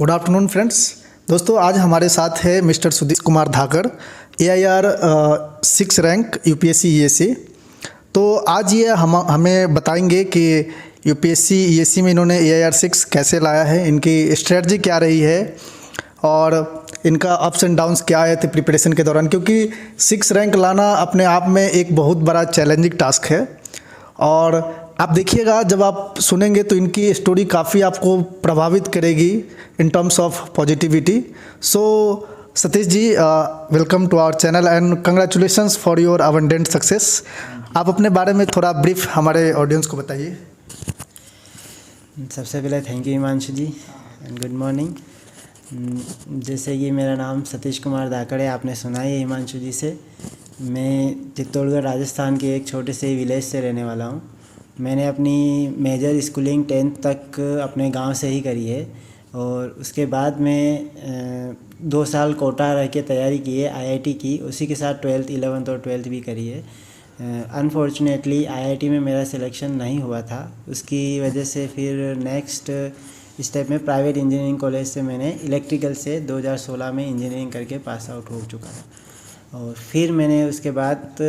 Good afternoon friends. दोस्तों, आज हमारे साथ है मिस्टर सुधीर कुमार धाकड़, AIR 6 रैंक UPSC ESE। तो आज ये हमें बताएंगे कि UPSC ESE में इन्होंने AIR 6 कैसे लाया है, इनकी स्ट्रेटजी क्या रही है और इनका अप्स एंड डाउन्स क्या आए थे प्रिपरेशन के दौरान, क्योंकि 6 रैंक लाना अपने आप में एक बहुत बड़ा चैलेंजिंग टास्क है। और आप देखिएगा, जब आप सुनेंगे तो इनकी स्टोरी काफ़ी आपको प्रभावित करेगी in terms of positivity. So Satish ji, welcome to our channel and congratulations for your abundant success. आप अपने बारे में थोड़ा ब्रीफ हमारे ऑडियंस को बताइए। सबसे पहले thank you Himanshu ji and good morning. जैसे कि मेरा नाम सतीश कुमार धाकड़ है, आपने सुना ही है हिमांशु जी से। मैं चित्तौड़गढ़ राजस्थान के एक छोटे से विलेज से रहने वाला हूँ। मैंने अपनी मेजर स्कूलिंग 10th तक अपने गांव से ही करी है और उसके बाद मैं 2 साल कोटा रह के तैयारी की है, IIT की। उसी के साथ 12th 11th और 12th भी करी है। अनफॉर्चुनेटली IIT में मेरा सिलेक्शन नहीं हुआ था, उसकी वजह से फिर नेक्स्ट स्टेप में प्राइवेट इंजीनियरिंग कॉलेज से मैंने इलेक्ट्रिकल से 2016 में इंजीनियरिंग करके पास आउट हो चुका था। और फिर मैंने उसके बाद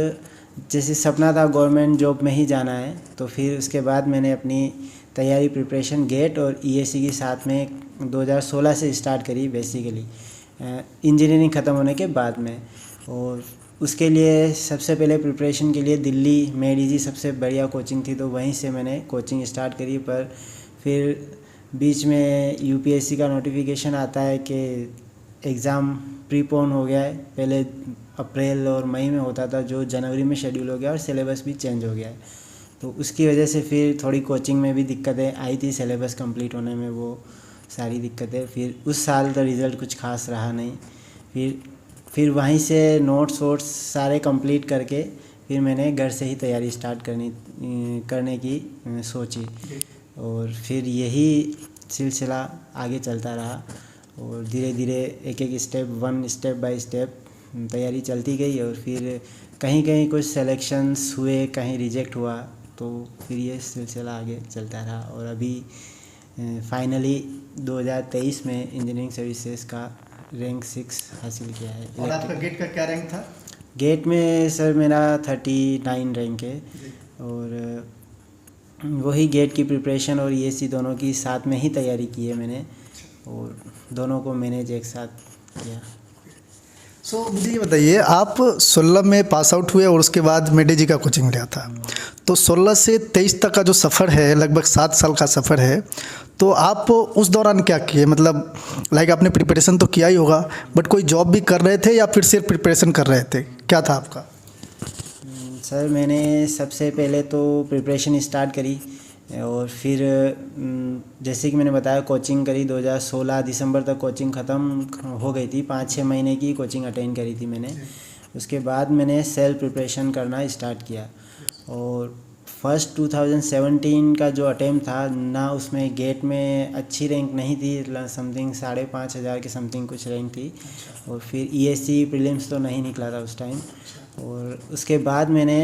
जैसे सपना था गवर्नमेंट जॉब में ही जाना है, तो फिर उसके बाद मैंने अपनी तैयारी प्रिपरेशन गेट और ESE के साथ में 2016 से स्टार्ट करी बेसिकली इंजीनियरिंग ख़त्म होने के बाद में। और उसके लिए सबसे पहले प्रिपरेशन के लिए दिल्ली मेडीजी सबसे बढ़िया कोचिंग थी, तो वहीं से मैंने कोचिंग स्टार्ट करी। पर फिर बीच में UPSC का नोटिफिकेशन आता है कि एग्ज़ाम प्रीपोन हो गया है। पहले अप्रैल और मई में होता था, जो जनवरी में शेड्यूल हो गया और सिलेबस भी चेंज हो गया है। तो उसकी वजह से फिर थोड़ी कोचिंग में भी दिक्कतें आई थी, सिलेबस कंप्लीट होने में वो सारी दिक्कतें। फिर उस साल का रिज़ल्ट कुछ खास रहा नहीं। फिर वहीं से नोट्स वोट्स सारे कंप्लीट करके फिर मैंने घर से ही तैयारी स्टार्ट करने की सोची। और फिर यही सिलसिला आगे चलता रहा और धीरे धीरे एक स्टेप बाय स्टेप तैयारी चलती गई। और फिर कहीं कहीं कुछ सेलेक्शंस हुए, कहीं रिजेक्ट हुआ, तो फिर ये सिलसिला आगे चलता रहा। और अभी फाइनली 2023 में इंजीनियरिंग सर्विसेज का रैंक 6 हासिल किया है। और आपका गेट का क्या रैंक था? गेट में सर मेरा 39 रैंक है। और वही गेट की प्रिपरेशन और ESE दोनों की साथ में ही तैयारी की है मैंने, और दोनों को मैनेज एक साथ किया। सो मुझे ये बताइए, आप 16 में पास आउट हुए और उसके बाद मेडीजी का कोचिंग लिया था, तो 16 से 23 तक का जो सफ़र है, लगभग 7 साल का सफ़र है, तो आप उस दौरान क्या किए? मतलब आपने प्रिपरेशन तो किया ही होगा, बट कोई जॉब भी कर रहे थे या फिर सिर्फ प्रिपरेशन कर रहे थे? क्या था आपका? सर मैंने सबसे पहले तो प्रिपरेशन स्टार्ट करी और फिर जैसे कि मैंने बताया कोचिंग करी। 2016 दिसंबर तक कोचिंग ख़त्म हो गई थी, 5-6 महीने की कोचिंग अटेंड करी थी मैंने। उसके बाद मैंने सेल्फ प्रिपरेशन करना स्टार्ट किया। और फर्स्ट 2017 का जो अटेम्प्ट था ना, उसमें गेट में अच्छी रैंक नहीं थी, समथिंग 5,500 के समथिंग कुछ रैंक थी। और फिर ESE प्रीलिम्स तो नहीं निकला था उस टाइम। और उसके बाद मैंने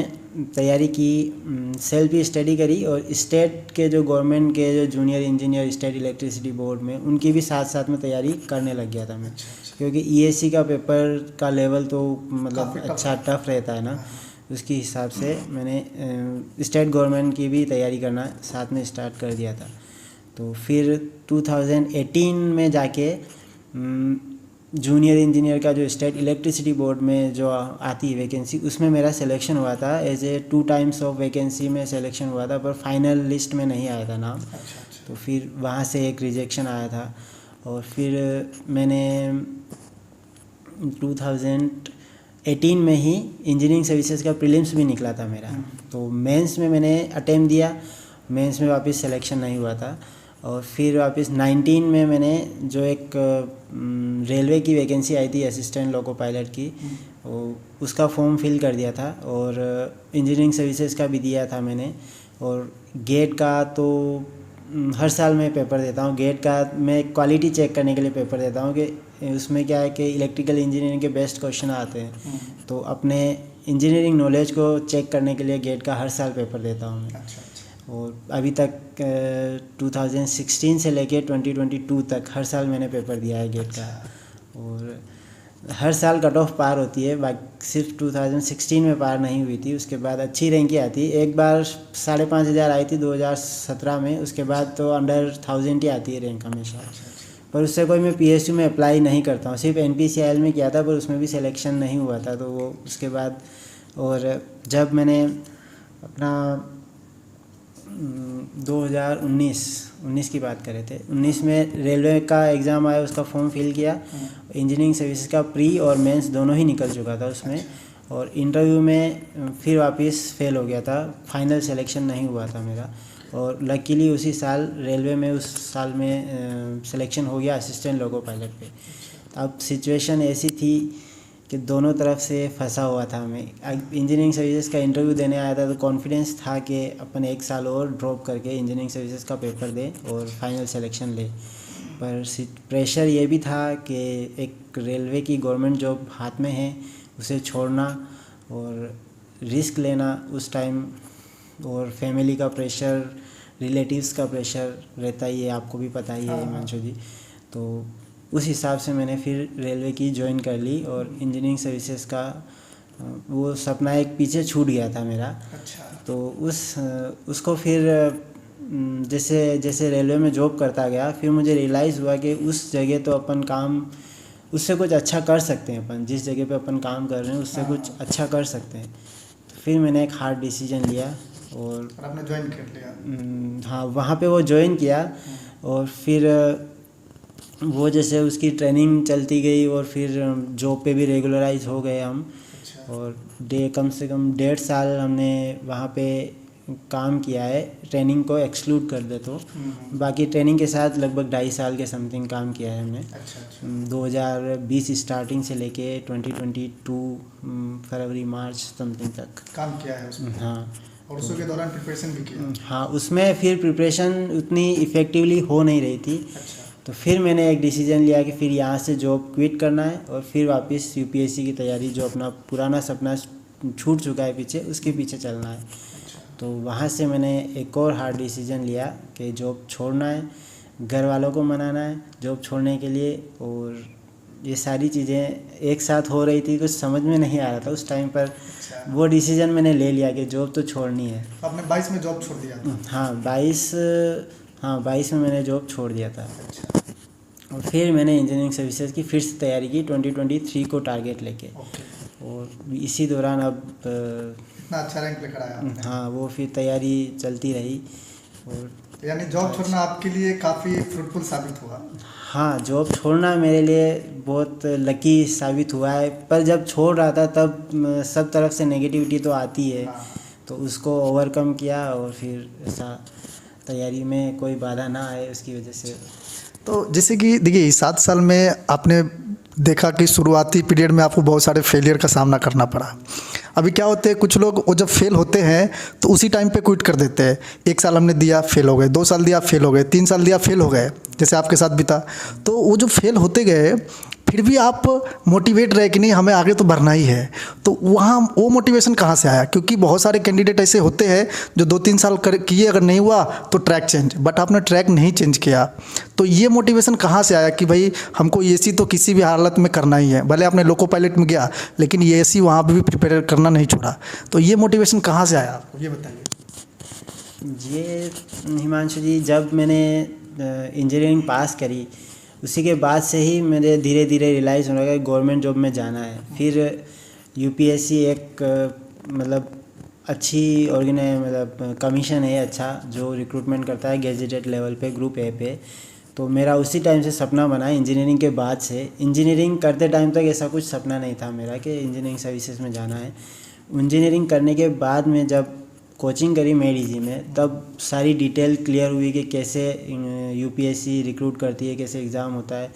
तैयारी की, सेल्फ ही स्टडी करी। और स्टेट के जो गवर्नमेंट के जो junior engineer state electricity board में, उनकी भी साथ साथ में तैयारी करने लग गया था मैं, क्योंकि ESE का पेपर का लेवल तो मतलब अच्छा टफ रहता है ना, उसके हिसाब से मैंने स्टेट गवर्नमेंट की भी तैयारी करना साथ में स्टार्ट कर दिया था। तो फिर 2018 में जाके जूनियर इंजीनियर का जो स्टेट इलेक्ट्रिसिटी बोर्ड में जो आती है वैकेंसी, उसमें मेरा सिलेक्शन हुआ था। As a 2 times of vacancy में सिलेक्शन हुआ था, पर फाइनल लिस्ट में नहीं आया था नाम। तो फिर वहाँ से एक रिजेक्शन आया था। और फिर मैंने 2018 में ही इंजीनियरिंग सर्विसेज का प्रीलिम्स भी निकला था मेरा, तो मेंस में मैंने अटेम्प्ट दिया। मेंस में वापस सिलेक्शन नहीं हुआ था। और फिर वापस 19 में मैंने जो एक रेलवे की वैकेंसी आई थी असिस्टेंट लोको पायलट की, उसका फॉर्म फिल कर दिया था। और इंजीनियरिंग सर्विसेज का भी दिया था मैंने। और गेट का तो हर साल मैं पेपर देता हूँ। गेट का मैं क्वालिटी चेक करने के लिए पेपर देता हूँ कि उसमें क्या है कि इलेक्ट्रिकल इंजीनियरिंग के बेस्ट क्वेश्चन आते हैं, तो अपने इंजीनियरिंग नॉलेज को चेक करने के लिए गेट का हर साल पेपर देता हूँ मैं। और अभी तक 2016 से लेके 2022 तक हर साल मैंने पेपर दिया है गेट का, और हर साल कट ऑफ पार होती है, बाकी सिर्फ 2016 में पार नहीं हुई थी। उसके बाद अच्छी रैंक ही आती है, एक बार 5,500 आई थी 2017 में, उसके बाद तो अंडर 1000 ही आती है रैंक हमेशा। पर उससे कोई मैं PSU में अप्लाई नहीं करता हूँ, सिर्फ NPCIL में किया था, पर उसमें भी सिलेक्शन नहीं हुआ था। तो वो उसके बाद, और जब मैंने अपना 2019 की बात करे थे, 19 में रेलवे का एग्ज़ाम आया, उसका फॉर्म फिल किया। इंजीनियरिंग सर्विसेज का प्री और मेंस दोनों ही निकल चुका था उसमें, और इंटरव्यू में फिर वापस फेल हो गया था, फाइनल सिलेक्शन नहीं हुआ था मेरा। और लकीली उसी साल रेलवे में, उस साल में सिलेक्शन हो गया असिस्टेंट लोको पायलट पे। अब सिचुएशन ऐसी थी कि दोनों तरफ से फंसा हुआ था मैं। इंजीनियरिंग सर्विसेज का इंटरव्यू देने आया था, तो कॉन्फिडेंस था कि अपन 1 साल और ड्रॉप करके इंजीनियरिंग सर्विसेज का पेपर दें और फाइनल सिलेक्शन ले। पर प्रेशर ये भी था कि एक रेलवे की गवर्नमेंट जॉब हाथ में है, उसे छोड़ना और रिस्क लेना उस टाइम, और फैमिली का प्रेशर, रिलेटिव्स का प्रेशर रहता ही है, आपको भी पता ही है हिमांशु जी। तो उस हिसाब से मैंने फिर रेलवे की ज्वाइन कर ली, और इंजीनियरिंग सर्विसेज का वो सपना एक पीछे छूट गया था मेरा। अच्छा। तो उसको फिर जैसे जैसे रेलवे में जॉब करता गया, फिर मुझे रियलाइज़ हुआ कि उस जगह तो अपन काम, उससे कुछ अच्छा कर सकते हैं अपन, जिस जगह पे अपन काम कर रहे हैं उससे कुछ अच्छा कर सकते हैं। तो फिर मैंने एक हार्ड डिसीजन लिया और आपने ज्वाइन कर लिया। हाँ, वहाँ पे वो ज्वाइन किया, और फिर वो जैसे उसकी ट्रेनिंग चलती गई, और फिर जॉब पे भी रेगुलराइज हो गए हम। अच्छा। और कम से कम 1.5 साल हमने वहाँ पे काम किया है, ट्रेनिंग को एक्सक्लूड कर दे तो। बाकी ट्रेनिंग के साथ लगभग 2.5 साल के समथिंग काम किया है हमने। अच्छा। 2020 स्टार्टिंग से लेके 2022 फरवरी मार्च समथिंग तक काम किया है उसमें। हाँ, और उसके दौरान प्रिपरेशन भी किया। हाँ, उसमें फिर प्रिपरेशन उतनी इफ़ेक्टिवली हो नहीं रही थी। अच्छा। तो फिर मैंने एक डिसीजन लिया कि फिर यहाँ से जॉब क्विट करना है, और फिर वापस UPSC की तैयारी, जो अपना पुराना सपना छूट चुका है पीछे, उसके पीछे चलना है। अच्छा। तो वहाँ से मैंने एक और हार्ड डिसीजन लिया कि जॉब छोड़ना है, घर वालों को मनाना है जॉब छोड़ने के लिए, और ये सारी चीज़ें एक साथ हो रही थी, कुछ समझ में नहीं आ रहा था उस टाइम पर। अच्छा। वो डिसीजन मैंने ले लिया कि जॉब तो छोड़नी है। आपने 22 में जॉब छोड़ दिया था। हाँ, 22 में मैंने जॉब छोड़ दिया था। अच्छा। और फिर मैंने इंजीनियरिंग सर्विसेज की फिर से तैयारी की 2023 को टारगेट लेके। ओके। और इसी दौरान अब इतना अच्छा रैंक लेकर आया। हाँ, वो फिर तैयारी चलती रही, और यानी जॉब छोड़ना आपके लिए काफ़ी फ्रूटफुल साबित हुआ। हाँ, जॉब छोड़ना मेरे लिए बहुत लकी साबित हुआ है। पर जब छोड़ रहा था तब सब तरफ से नेगेटिविटी तो आती है। हाँ। तो उसको ओवरकम किया, और फिर ऐसा तैयारी में कोई बाधा ना आए उसकी वजह से। तो जैसे कि देखिए 7 साल में आपने देखा कि शुरुआती पीरियड में आपको बहुत सारे फेलियर का सामना करना पड़ा। अभी क्या होते हैं, कुछ लोग वो जब फेल होते हैं तो उसी टाइम पे क्विट कर देते हैं। 1 साल हमने दिया, फेल हो गए, 2 साल दिया, फेल हो गए, 3 साल दिया, फेल हो गए, जैसे आपके साथ भी था। तो वो जो फेल होते गए, फिर भी आप मोटिवेट रहे कि नहीं हमें आगे तो बढ़ना ही है। तो वहाँ वो मोटिवेशन कहाँ से आया? क्योंकि बहुत सारे कैंडिडेट ऐसे होते हैं जो 2-3 साल किए, अगर नहीं हुआ तो ट्रैक चेंज, बट आपने ट्रैक नहीं चेंज किया। तो ये मोटिवेशन कहाँ से आया कि भाई हमको EAC तो किसी भी हालत में करना ही है? भले आपने लोको पायलट में गया, लेकिन EAC वहाँ पर भी प्रिपेयर करना नहीं छोड़ा। तो ये मोटिवेशन कहाँ से आया आपको, ये बताइए। ये हिमांशु जी, जब मैंने इंजीनियरिंग पास करी, उसी के बाद से ही मेरे धीरे धीरे रियलाइज़ होने लगा कि गवर्नमेंट जॉब में जाना है। फिर UPSC एक मतलब अच्छी मतलब कमीशन है अच्छा, जो रिक्रूटमेंट करता है गेजेटेड लेवल पे, ग्रुप A पे। तो मेरा उसी टाइम से सपना बना इंजीनियरिंग के बाद से। इंजीनियरिंग करते टाइम तक ऐसा कुछ सपना नहीं था मेरा कि इंजीनियरिंग सर्विसेज में जाना है। इंजीनियरिंग करने के बाद में जब कोचिंग करी MEDIGI में, तब सारी डिटेल क्लियर हुई कि कैसे UPSC रिक्रूट करती है, कैसे एग्ज़ाम होता है।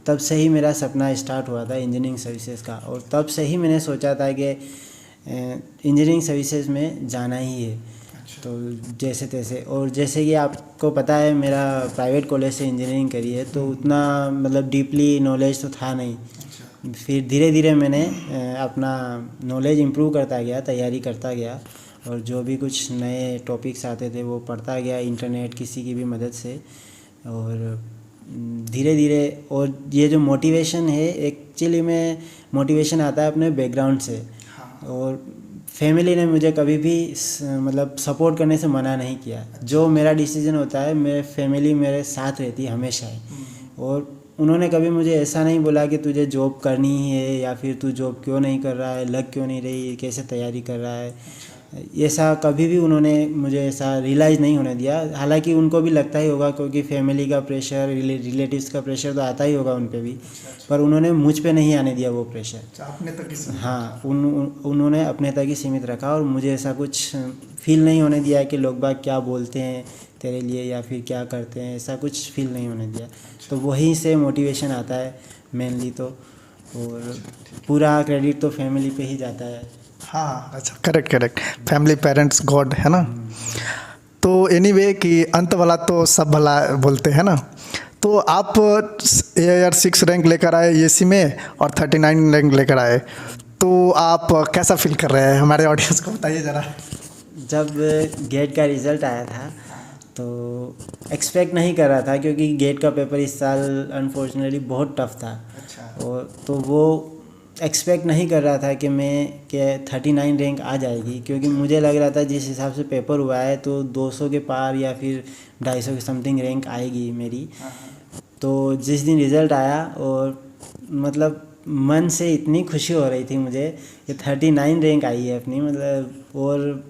तब से ही मेरा सपना स्टार्ट हुआ था इंजीनियरिंग सर्विसेज का, और तब से ही मैंने सोचा था कि इंजीनियरिंग सर्विसेज में जाना ही है। तो जैसे तैसे, और जैसे कि आपको पता है मेरा प्राइवेट कॉलेज से इंजीनियरिंग करी है, तो उतना मतलब डीपली नॉलेज तो था नहीं। फिर धीरे धीरे मैंने अपना नॉलेज इम्प्रूव करता गया, तैयारी करता गया, और जो भी कुछ नए टॉपिक्स आते थे वो पढ़ता गया इंटरनेट किसी की भी मदद से। और धीरे धीरे, और ये जो मोटिवेशन है एक्चुअली में मोटिवेशन आता है अपने बैकग्राउंड से। और फैमिली ने मुझे कभी भी मतलब सपोर्ट करने से मना नहीं किया। जो मेरा डिसीजन होता है मेरे फैमिली मेरे साथ रहती है हमेशा ही। और उन्होंने कभी मुझे ऐसा नहीं बोला कि तुझे जॉब करनी ही है, या फिर तू जॉब क्यों नहीं कर रहा है, लग क्यों नहीं रही, कैसे तैयारी कर रहा है, ऐसा कभी भी उन्होंने मुझे ऐसा रियलाइज़ नहीं होने दिया। हालांकि उनको भी लगता ही होगा क्योंकि फैमिली का प्रेशर, रिलेटिव्स का प्रेशर तो आता ही होगा उन पे भी, पर उन्होंने मुझ पे नहीं आने दिया वो प्रेशर। अपने तक ही हाँ, उन्होंने अपने तक ही सीमित रखा और मुझे ऐसा कुछ फील नहीं होने दिया कि लोग बाग क्या बोलते हैं तेरे लिए या फिर क्या करते हैं, ऐसा कुछ फील नहीं होने दिया। तो वहीं से मोटिवेशन आता है मेनली तो, और पूरा क्रेडिट तो फैमिली पे ही जाता है। हाँ, अच्छा, करेक्ट, फैमिली, पेरेंट्स, गॉड, है ना। तो एनीवे कि अंत वाला तो सब भला बोलते हैं ना। तो आप AIR 6 रैंक लेकर आए ESE में और 39 रैंक लेकर आए, तो आप कैसा फील कर रहे हैं, हमारे ऑडियंस को बताइए ज़रा। जब गेट का रिज़ल्ट आया था तो एक्सपेक्ट नहीं कर रहा था, क्योंकि गेट का पेपर इस साल अनफॉर्चुनेटली बहुत टफ था। और तो वो एक्सपेक्ट नहीं कर रहा था कि मैं 39 रैंक आ जाएगी, क्योंकि मुझे लग रहा था जिस हिसाब से पेपर हुआ है तो 200 के पार या फिर 250 के समथिंग रैंक आएगी मेरी। तो जिस दिन रिज़ल्ट आया, और मतलब मन से इतनी खुशी हो रही थी मुझे कि 39 रैंक आई है अपनी, मतलब, और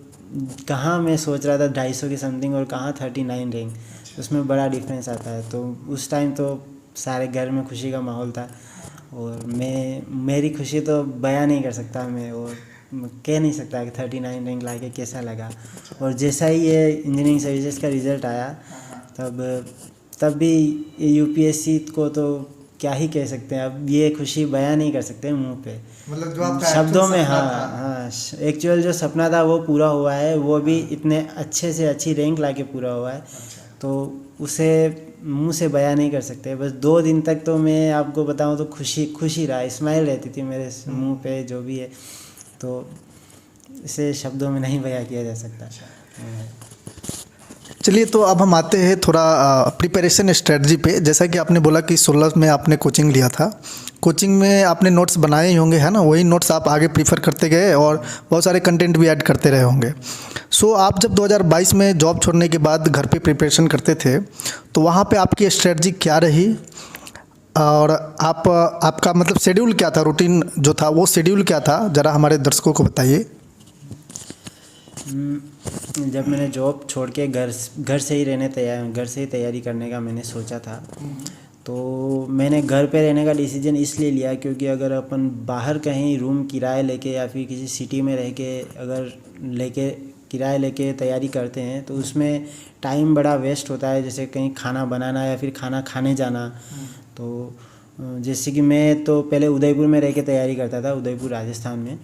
कहाँ मैं सोच रहा था 250 की समथिंग और कहाँ 39 रैंक, उसमें बड़ा डिफरेंस आता है। तो उस टाइम तो सारे घर में खुशी का माहौल था, और मेरी खुशी तो बयां नहीं कर सकता मैं, और कह नहीं सकता कि 39 रैंक लाके कैसा लगा। और जैसा ही ये इंजीनियरिंग सर्विसेज का रिज़ल्ट आया तब भी UPSC को तो क्या ही कह सकते हैं, अब ये खुशी बयां नहीं कर सकते मुंह पे, मतलब जो आपका शब्दों में। सपना हाँ था। हाँ, एक्चुअल जो सपना था वो पूरा हुआ है, वो भी इतने अच्छे से अच्छी रैंक लाके पूरा हुआ है। तो उसे मुंह से बयां नहीं कर सकते। बस 2 दिन तक तो मैं आपको बताऊं तो खुशी रहा, स्माइल रहती थी मेरे मुंह पे, जो भी है, तो इसे शब्दों में नहीं बयां किया जा सकता। चलिए, तो अब हम आते हैं थोड़ा प्रिपरेशन स्ट्रेटजी पे। जैसा कि आपने बोला कि 16 में आपने कोचिंग लिया था, कोचिंग में आपने नोट्स बनाए ही होंगे, है ना, वही नोट्स आप आगे प्रीफर करते गए और बहुत सारे कंटेंट भी ऐड करते रहे होंगे। सो आप जब 2022 में जॉब छोड़ने के बाद घर पे प्रिपरेशन करते थे, तो वहाँ पे आपकी स्ट्रेटजी क्या रही, और आपका मतलब शेड्यूल क्या था, रूटीन जो था वो शेड्यूल क्या था, ज़रा हमारे दर्शकों को बताइए। जब मैंने जॉब छोड़ के घर से ही तैयारी करने का मैंने सोचा था, तो मैंने घर पे रहने का डिसीजन इसलिए लिया क्योंकि अगर अपन बाहर कहीं रूम किराए लेके या फिर किसी सिटी में रह के अगर किराए लेके तैयारी करते हैं तो उसमें टाइम बड़ा वेस्ट होता है, जैसे कहीं खाना बनाना या फिर खाना खाने जाना। तो जैसे कि मैं तो पहले उदयपुर में रह के तैयारी करता था, उदयपुर राजस्थान में।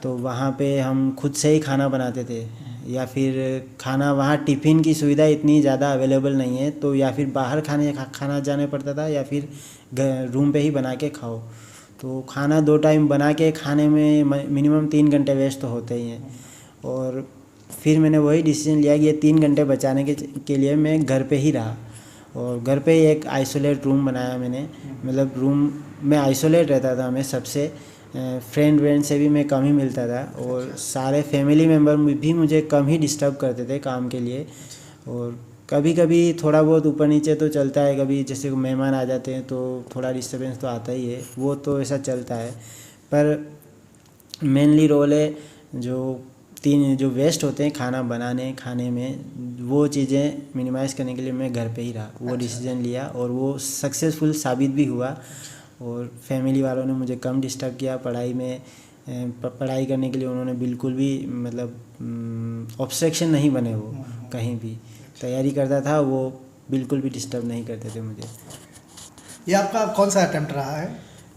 तो वहाँ पे हम खुद से ही खाना बनाते थे, या फिर खाना वहाँ टिफ़िन की सुविधा इतनी ज़्यादा अवेलेबल नहीं है, तो या फिर बाहर खाना जाने पड़ता था या फिर रूम पे ही बना के खाओ। तो खाना 2 टाइम बना के खाने में मिनिमम 3 घंटे वेस्ट तो होते ही हैं। और फिर मैंने वही डिसीजन लिया कि ये 3 घंटे बचाने के लिए मैं घर पे ही रहा, और घर पे ही एक आइसोलेट रूम बनाया मैंने। मतलब रूम में आइसोलेट रहता था मैं सबसे, फ्रेंड से भी मैं कम ही मिलता था, और सारे फैमिली मेम्बर भी मुझे कम ही डिस्टर्ब करते थे काम के लिए। और कभी कभी थोड़ा बहुत ऊपर नीचे तो चलता है, कभी जैसे मेहमान आ जाते हैं तो थोड़ा डिस्टर्बेंस तो आता ही है, वो तो ऐसा चलता है। पर मेनली रोल है जो वेस्ट होते हैं खाने में, वो चीज़ें मिनिमाइज़ करने के लिए मैं घर पे ही रहा, वो डिसीजन लिया, और वो सक्सेसफुल साबित भी हुआ। और फैमिली वालों ने मुझे कम डिस्टर्ब किया पढ़ाई करने के लिए, उन्होंने बिल्कुल भी मतलब ऑब्स्ट्रक्शन नहीं बने, वो कहीं भी तैयारी करता था वो बिल्कुल भी डिस्टर्ब नहीं करते थे मुझे। ये आपका कौन सा अटेम्प्ट रहा है?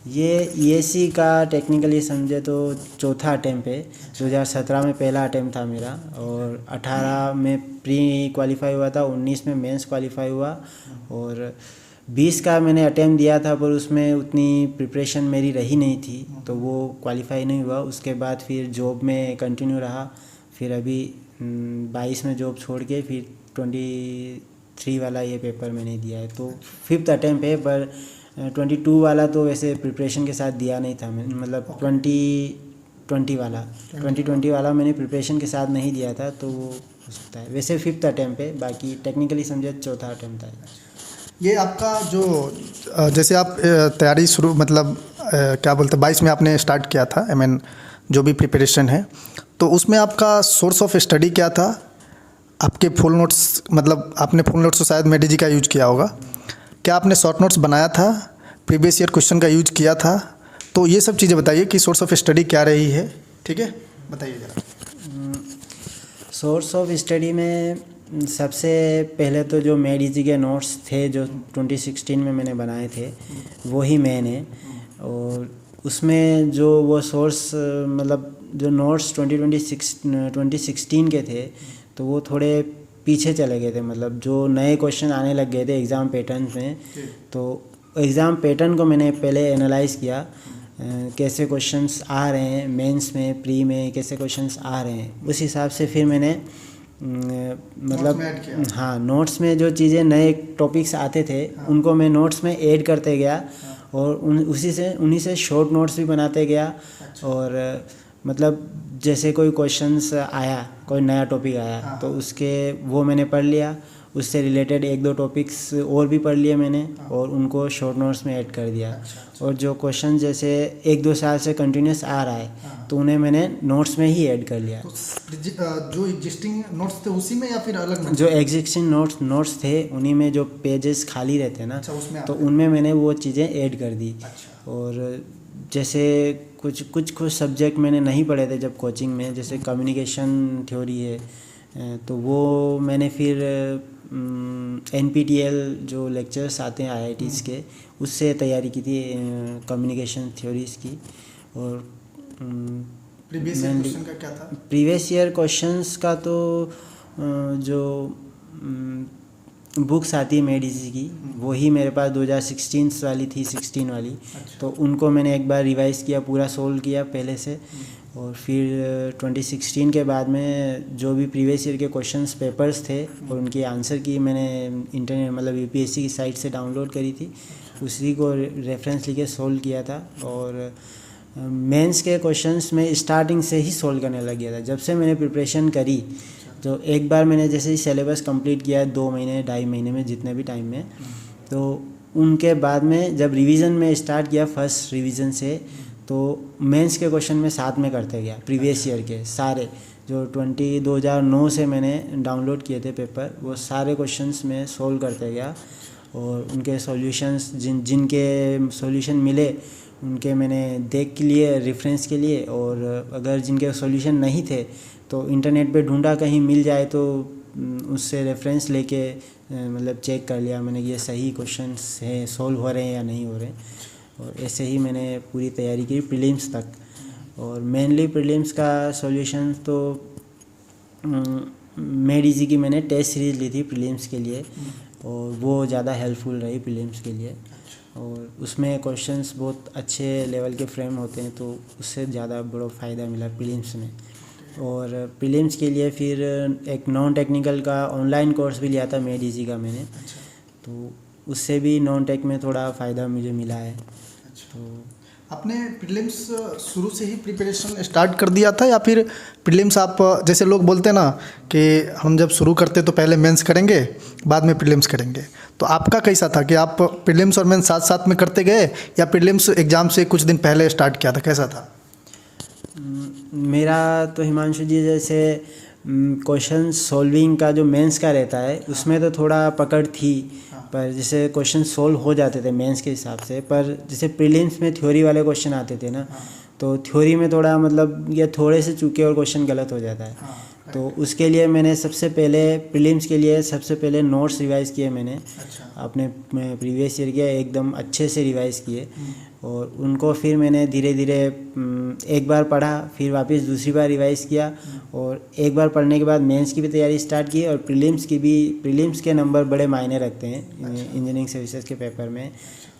ये ESE का टेक्निकली समझे तो चौथा अटेम्प्ट है। 2017 में पहला अटेम्प्ट था मेरा, और 18 में प्री क्वालिफाई हुआ था, 19 में मेंस क्वालिफाई हुआ, और 20 का मैंने अटेम्प्ट दिया था, पर उसमें उतनी प्रिपरेशन मेरी रही नहीं थी, तो वो क्वालिफाई नहीं हुआ। उसके बाद फिर जॉब में कंटिन्यू रहा, फिर अभी 22 में जॉब छोड़ के फिर 23 वाला ये पेपर मैंने दिया है। तो 5th अटेम्प्ट है, पर 22 वाला तो वैसे प्रिपरेशन के साथ दिया नहीं था मैं, मतलब 2020 वाला मैंने प्रिपरेशन के साथ नहीं दिया था, तो वो हो सकता है। वैसे 5th अटेम्प्ट है, बाकी टेक्निकली समझे 4था अटेम्प्ट था। ये आपका जो जैसे आप तैयारी शुरू मतलब क्या बोलते हैं 22 में आपने स्टार्ट किया था, आई मीन जो भी प्रिपरेशन है, तो उसमें आपका सोर्स ऑफ स्टडी क्या था? आपके फुल नोट्स, मतलब आपने फुल नोट्स तो शायद मेडी का यूज किया होगा, क्या आपने शॉर्ट नोट्स बनाया था, प्रीवियस ईयर क्वेश्चन का यूज किया था? तो ये सब चीज़ें बताइए कि सोर्स ऑफ स्टडी क्या रही है, ठीक है, बताइए ज़रा। सोर्स ऑफ स्टडी में सबसे पहले तो जो मेडी के नोट्स थे जो 2016 में मैंने बनाए थे वो ही मेन है। और उसमें जो वो सोर्स मतलब जो नोट्स 2016 के थे तो वो थोड़े पीछे चले गए थे, मतलब जो नए क्वेश्चन आने लग गए थे एग्ज़ाम पैटर्न में। तो एग्ज़ाम पैटर्न को मैंने पहले एनालाइज़ किया, कैसे क्वेश्चंस आ रहे हैं मेंस में, प्री में कैसे क्वेश्चंस आ रहे हैं, उस हिसाब से फिर मैंने मतलब हाँ नोट्स में जो चीज़ें नए टॉपिक्स आते थे उनको मैं नोट्स में ऐड करते गया और उन्हीं से शॉर्ट नोट्स भी बनाते गया। और मतलब जैसे कोई क्वेश्चंस आया, कोई नया टॉपिक आया तो उसके वो मैंने पढ़ लिया, उससे रिलेटेड 1-2 टॉपिक्स और भी पढ़ लिए मैंने और उनको शॉर्ट नोट्स में ऐड कर दिया। और जो क्वेश्चन जैसे 1-2 साल से कंटिन्यूस आ रहा है तो उन्हें मैंने नोट्स में ही ऐड कर लिया। तो जो एग्जिस्टिंग नोट्स थे उसी में या फिर अलग? जो एग्जिस्टिंग नोट्स थे उन्हीं में जो पेजेस खाली रहते हैं ना, तो उनमें मैंने वो चीज़ें ऐड कर दी। और जैसे कुछ सब्जेक्ट मैंने नहीं पढ़े थे जब कोचिंग में, जैसे कम्युनिकेशन थ्योरी है, तो वो मैंने फिर NPTEL जो लेक्चर्स आते हैं IITs के, उससे तैयारी की थी कम्युनिकेशन थ्योरीज़ की। और प्रीवियस ईयर क्वेश्चन का क्या था? प्रीवियस ईयर क्वेश्चंस का तो जो बुक्स आती है मेडी की वही मेरे पास 2016 वाली थी, 16 वाली। तो उनको मैंने एक बार रिवाइज़ किया, पूरा सोल्व किया पहले से। और फिर 2016 के बाद में जो भी प्रीवियस ईयर के क्वेश्चंस पेपर्स थे और उनके आंसर की मैंने इंटरनेट मतलब UPSC की साइट से डाउनलोड करी थी, उसी को रेफरेंस लेके सोल्व किया था। और मेंस के क्वेश्चंस में स्टार्टिंग से ही सोल्व करने लग गया था। जब से मैंने प्रिपरेशन करी तो एक बार मैंने जैसे ही सिलेबस कंप्लीट किया 2 महीने 2.5 महीने में, जितने भी टाइम में, तो उनके बाद में जब रिवीजन में स्टार्ट किया फर्स्ट रिवीजन से, तो मेंस के क्वेश्चन में साथ में करते गया। प्रीवियस ईयर के सारे जो 2009 से मैंने डाउनलोड किए थे पेपर, वो सारे क्वेश्चंस में सोल्व करते गया। और उनके सॉल्यूशंस जिनके सॉल्यूशन मिले उनके मैंने देख के लिए रेफरेंस के लिए, और अगर जिनके सॉल्यूशन नहीं थे तो इंटरनेट पे ढूंढा कहीं मिल जाए तो उससे रेफरेंस लेके मतलब चेक कर लिया मैंने कि ये सही क्वेश्चंस हैं, सोल्व हो रहे हैं या नहीं हो रहे। और ऐसे ही मैंने पूरी तैयारी की प्रीलिम्स तक। और मेनली प्रीलिम्स का सॉल्यूशन तो मेडी की मैंने टेस्ट सीरीज़ ली थी प्रीलिम्स के लिए, और वो ज़्यादा हेल्पफुल रही प्रीलिम्स के लिए। और उसमें क्वेश्चंस बहुत अच्छे लेवल के फ्रेम होते हैं, तो उससे ज़्यादा बड़ा फ़ायदा मिला प्रीलिम्स में। और प्रीलिम्स के लिए फिर एक नॉन टेक्निकल का ऑनलाइन कोर्स भी लिया था मेडी का मैंने, तो उससे भी नॉन टेक में थोड़ा फ़ायदा मुझे मिला है। तो आपने प्रीलिम्स शुरू से ही प्रिपरेशन स्टार्ट कर दिया था या फिर प्रीलिम्स आप जैसे लोग बोलते हैं ना कि हम जब शुरू करते तो पहले मेंस करेंगे बाद में प्रीलिम्स करेंगे, तो आपका कैसा था कि आप प्रीलिम्स और मेंस साथ साथ में करते गए या प्रीलिम्स एग्ज़ाम से कुछ दिन पहले स्टार्ट किया था, कैसा था? मेरा तो हिमांशु जी जैसे क्वेश्चन सॉल्विंग का जो मेंस का रहता है उसमें तो थोड़ा पकड़ थी, पर जैसे क्वेश्चन सोल्व हो जाते थे मेंस के हिसाब से। पर जैसे प्रीलिम्स में थ्योरी वाले क्वेश्चन आते थे ना, तो थ्योरी में थोड़ा मतलब ये थोड़े से चूके और क्वेश्चन गलत हो जाता है। तो उसके लिए मैंने सबसे पहले प्रीलिम्स के लिए सबसे पहले नोट्स रिवाइज़ किए मैंने। अपने प्रीवियस ईयर के एकदम अच्छे से रिवाइज़ किए, और उनको फिर मैंने धीरे धीरे एक बार पढ़ा, फिर वापस दूसरी बार रिवाइज़ किया, और एक बार पढ़ने के बाद मेंस की भी तैयारी स्टार्ट की। और प्रीलिम्स के नंबर बड़े मायने रखते हैं इंजीनियरिंग सर्विसेज के पेपर में।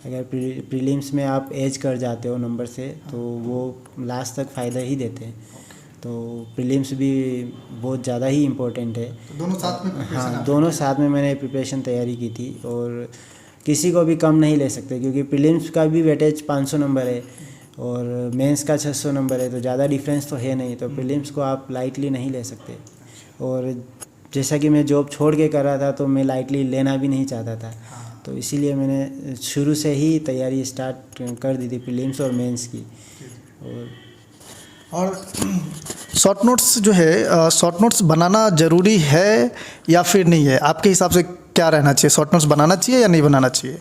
अगर प्रीलिम्स में आप एज कर जाते हो नंबर से तो वो लास्ट तक फ़ायदा ही देते हैं। तो तो प्रीलिम्स भी बहुत ज़्यादा ही इम्पोर्टेंट है। तो दोनों साथ में preparation हाँ, आप दोनों साथ में मैंने प्रिपरेशन तैयारी की थी और किसी को भी कम नहीं ले सकते क्योंकि प्रीलिम्स का भी वेटेज 500 नंबर है और मेंस का 600 नंबर है, तो ज़्यादा डिफरेंस तो है नहीं, तो प्रीलिम्स को आप लाइटली नहीं ले सकते। और जैसा कि मैं जॉब छोड़ के कर रहा था तो मैं लाइटली लेना भी नहीं चाहता था, तो इसीलिए मैंने शुरू से ही तैयारी स्टार्ट कर दी थी प्रीलिम्स और मेंस की। और शॉर्ट नोट्स जो है, शॉर्ट नोट्स बनाना ज़रूरी है या फिर नहीं है? आपके हिसाब से क्या रहना चाहिए? शॉर्ट नोट्स बनाना चाहिए या नहीं बनाना चाहिए?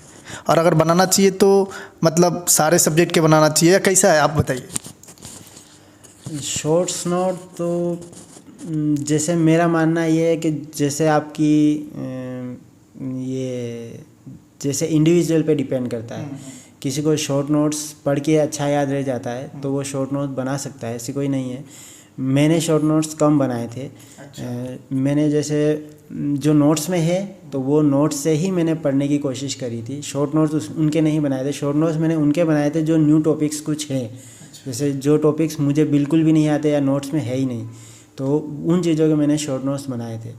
और अगर बनाना चाहिए तो मतलब सारे सब्जेक्ट के बनाना चाहिए या कैसा है, आप बताइए। शॉर्ट्स नोट तो जैसे मेरा मानना ये है कि जैसे आपकी ये जैसे इंडिविजुअल पे डिपेंड करता है। किसी को शॉर्ट नोट्स पढ़ के अच्छा याद रह जाता है तो वो शॉर्ट नोट बना सकता है, ऐसी कोई नहीं है। मैंने शॉर्ट नोट्स कम बनाए थे। मैंने जैसे जो नोट्स में है तो वो नोट्स से ही मैंने पढ़ने की कोशिश करी थी। शॉर्ट नोट्स उनके नहीं बनाए थे, शॉर्ट नोट्स मैंने उनके बनाए थे जो न्यू टॉपिक्स कुछ है, जैसे जो टॉपिक्स मुझे बिल्कुल भी नहीं आते या नोट्स में है ही नहीं, तो उन चीज़ों के मैंने शॉर्ट नोट्स बनाए थे।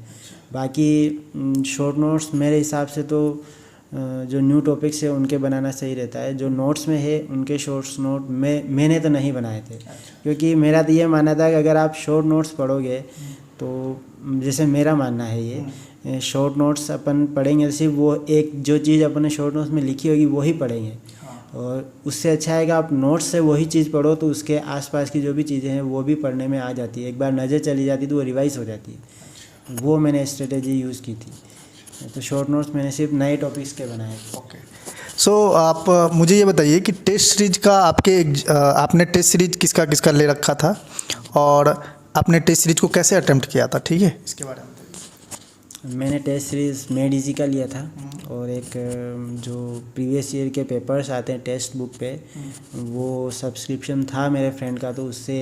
बाकी शॉर्ट नोट्स मेरे हिसाब से तो जो न्यू टॉपिक्स है उनके बनाना सही रहता है। जो नोट्स में है उनके शॉर्ट्स नोट मैंने तो नहीं बनाए थे, क्योंकि मेरा तो ये मानना था कि अगर आप शॉर्ट नोट्स पढ़ोगे तो जैसे मेरा मानना है ये शॉर्ट नोट्स अपन पढ़ेंगे सिर्फ वो एक जो चीज़ अपन ने शॉर्ट नोट्स में लिखी होगी वही पढ़ेंगे, और उससे अच्छा है कि आप नोट्स से वही चीज़ पढ़ो तो उसके आसपास की जो भी चीज़ें हैं वो भी पढ़ने में आ जाती है। एक बार नज़र चली जाती तो वो रिवाइज हो जाती है। वो मैंने स्ट्रेटेजी यूज़ की थी। तो शॉर्ट नोट्स मैंने सिर्फ नए टॉपिक्स के बनाए थे। ओके, सो आप मुझे ये बताइए कि टेस्ट सीरीज का आपने टेस्ट सीरीज किसका किसका ले रखा था और आपने टेस्ट सीरीज को कैसे अटेम्प्ट किया था, ठीक है, इसके बारे में बताइए। मैंने टेस्ट सीरीज़ मेड इजी का लिया था और एक जो प्रीवियस ईयर के पेपर्स आते हैं टेक्स्ट बुक पे, वो सब्सक्रिप्शन था मेरे फ्रेंड का, तो उससे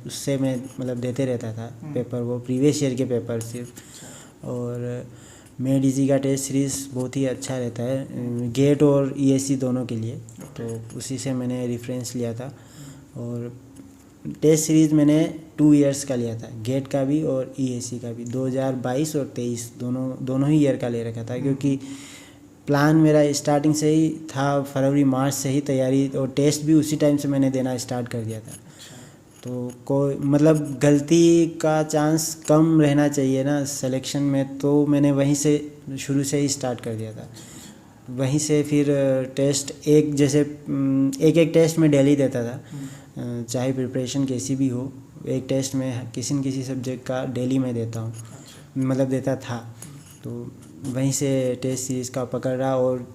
उससे मैं देते रहता था पेपर, वो प्रीवियस ईयर के पेपर सिर्फ। और मेड इजी का टेस्ट सीरीज़ बहुत ही अच्छा रहता है गेट और ईएससी दोनों के लिए, तो उसी से मैंने रेफरेंस लिया था। और टेस्ट सीरीज़ मैंने 2 इयर्स का लिया था, गेट का भी और ईएससी का भी, 2022 और 23 दोनों ही ईयर का ले रखा था, क्योंकि प्लान मेरा स्टार्टिंग से ही था, फरवरी मार्च से ही तैयारी, और टेस्ट भी उसी टाइम से मैंने देना स्टार्ट कर दिया था। तो कोई गलती का चांस कम रहना चाहिए ना सिलेक्शन में, तो मैंने वहीं से शुरू से ही स्टार्ट कर दिया था। वहीं से फिर टेस्ट एक टेस्ट में डेली देता था, चाहे प्रिपरेशन कैसी भी हो, एक टेस्ट में किसी न किसी सब्जेक्ट का डेली मैं देता हूँ, देता था। तो वहीं से टेस्ट सीरीज़ का पकड़ रहा और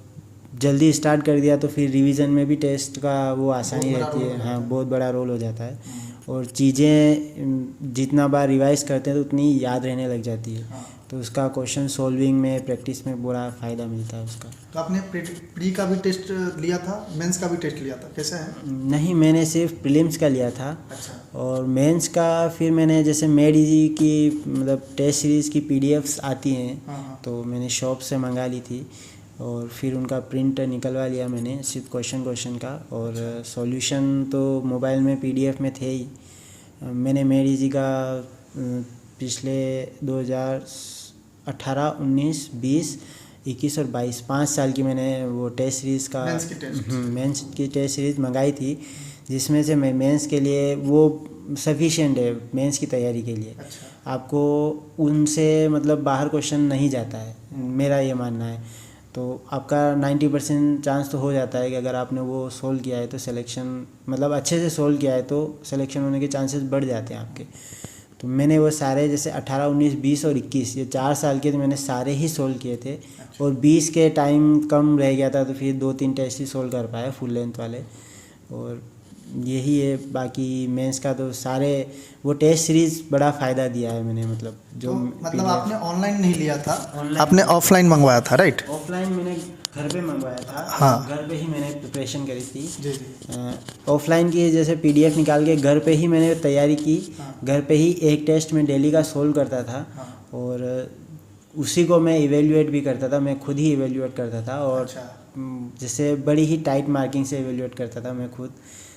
जल्दी स्टार्ट कर दिया, तो फिर रिवीजन में भी टेस्ट का वो आसानी रहती है। हाँ, बहुत बड़ा रोल हो जाता है, और चीज़ें जितना बार रिवाइज करते हैं तो उतनी याद रहने लग जाती है। तो उसका क्वेश्चन सॉल्विंग में, प्रैक्टिस में बड़ा फ़ायदा मिलता है उसका। तो आपने प्री का भी टेस्ट लिया था, मेंस का भी टेस्ट लिया था, कैसा है? नहीं, मैंने सिर्फ प्रीलिम्स का लिया था। अच्छा। और मेंस का फिर मैंने जैसे मेड इजी की टेस्ट सीरीज़ की पीडीएफ्स आती हैं, तो मैंने शॉप से मंगा ली थी और फिर उनका प्रिंट निकलवा लिया मैंने, सिर्फ क्वेश्चन का, और सॉल्यूशन तो मोबाइल में पीडीएफ में थे ही। मैंने मेड इजी का पिछले 2018, 19, 20, 21 और 22 5 साल की मैंने वो टेस्ट सीरीज़ का मेंस की टेस्ट सीरीज़ मंगाई थी, जिसमें से मैं मेंस के लिए वो सफिशिएंट है मेंस की तैयारी के लिए। अच्छा। आपको उनसे बाहर क्वेश्चन नहीं जाता है, मेरा ये मानना है। तो आपका 90% चांस तो हो जाता है कि अगर आपने वो सोल्व किया है तो सिलेक्शन अच्छे से सोल्व किया है तो सिलेक्शन होने के चांसेस बढ़ जाते हैं आपके। तो मैंने वो सारे जैसे 18, 19, 20 और 21 ये 4 साल के तो मैंने सारे ही सोल्व किए थे। अच्छा। और 20 के टाइम कम रह गया था तो फिर 2-3 टेस्ट ही सोल्व कर पाया फुल लेंथ वाले, और यही है। बाकी मेंस का तो सारे वो टेस्ट सीरीज़ बड़ा फ़ायदा दिया है मैंने, जो तो आपने ऑनलाइन नहीं लिया था, आपने ऑफलाइन मंगवाया था, राइट? ऑफलाइन मैंने घर पे मंगवाया था। हाँ। घर पे ही मैंने प्रिपरेशन करी थी। जी जी। ऑफलाइन की जैसे पीडीएफ निकाल के घर पे ही मैंने तैयारी की। हाँ। घर पे ही एक टेस्ट में डेली का सोल्व करता था। हाँ। और उसी को मैं इवेल्युएट भी करता था, मैं खुद ही इवेल्युएट करता था, और अच्छा। जैसे बड़ी ही टाइट मार्किंग से इवेल्युएट करता था मैं खुद।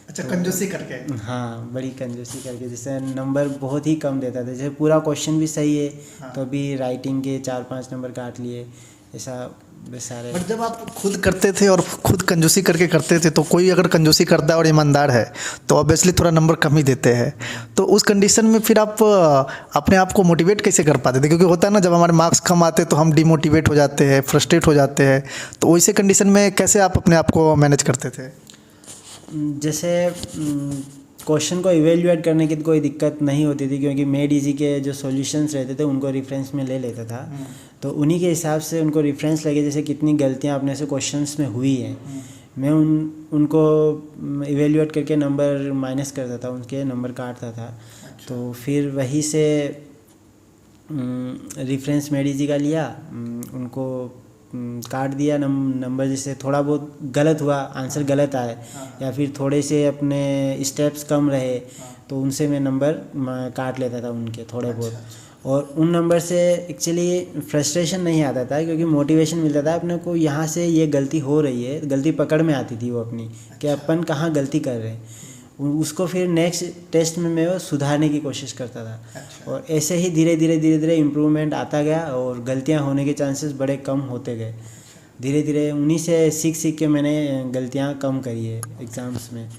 अच्छा, कंजूसी करके। हाँ, बड़ी कंजूसी करके, जैसे नंबर बहुत ही कम देता था। जैसे पूरा क्वेश्चन भी सही है तो भी राइटिंग के 4-5 नंबर काट लिए, ऐसा सारे। बट जब आप खुद करते थे और खुद कंजूसी करके करते थे, तो कोई अगर कंजूसी करता है और ईमानदार है तो ऑब्वियसली थोड़ा नंबर कम ही देते हैं। तो उस कंडीशन में फिर आप अपने आप को मोटिवेट कैसे कर पाते थे? क्योंकि होता है ना, जब हमारे मार्क्स कम आते तो हम डिमोटिवेट हो जाते हैं, फ्रस्ट्रेट हो जाते हैं। तो वैसे कंडीशन में कैसे आप अपने आप को मैनेज करते थे? जैसे क्वेश्चन को इवेल्युएट करने की तो कोई दिक्कत नहीं होती थी, क्योंकि मेड इजी के जो सॉल्यूशंस रहते थे उनको रेफरेंस में ले लेता था। तो उन्हीं के हिसाब से उनको रेफरेंस लगे, जैसे कितनी गलतियां अपने से क्वेश्चंस में हुई हैं, मैं उनको इवेल्युएट करके नंबर माइनस करता था, उनके नंबर काटता था। तो फिर वही से रेफरेंस मेड इजी का लिया, उनको काट दिया नंबर। जैसे थोड़ा बहुत गलत हुआ, आंसर गलत आए, या फिर थोड़े से अपने स्टेप्स कम रहे, तो उनसे मैं नंबर काट लेता था उनके थोड़े बहुत। और उन नंबर से एक्चुअली फ्रस्ट्रेशन नहीं आता था, क्योंकि मोटिवेशन मिलता था अपने को, यहाँ से ये गलती हो रही है, गलती पकड़ में आती थी वो अपनी, कि अपन कहाँ गलती कर रहे हैं। उसको फिर नेक्स्ट टेस्ट में मैं वो सुधारने की कोशिश करता था। और ऐसे ही धीरे धीरे इम्प्रूवमेंट आता गया और गलतियां होने के चांसेस बड़े कम होते गए। धीरे धीरे उन्हीं से सीख के मैंने गलतियां कम करी है एग्ज़ाम्स में।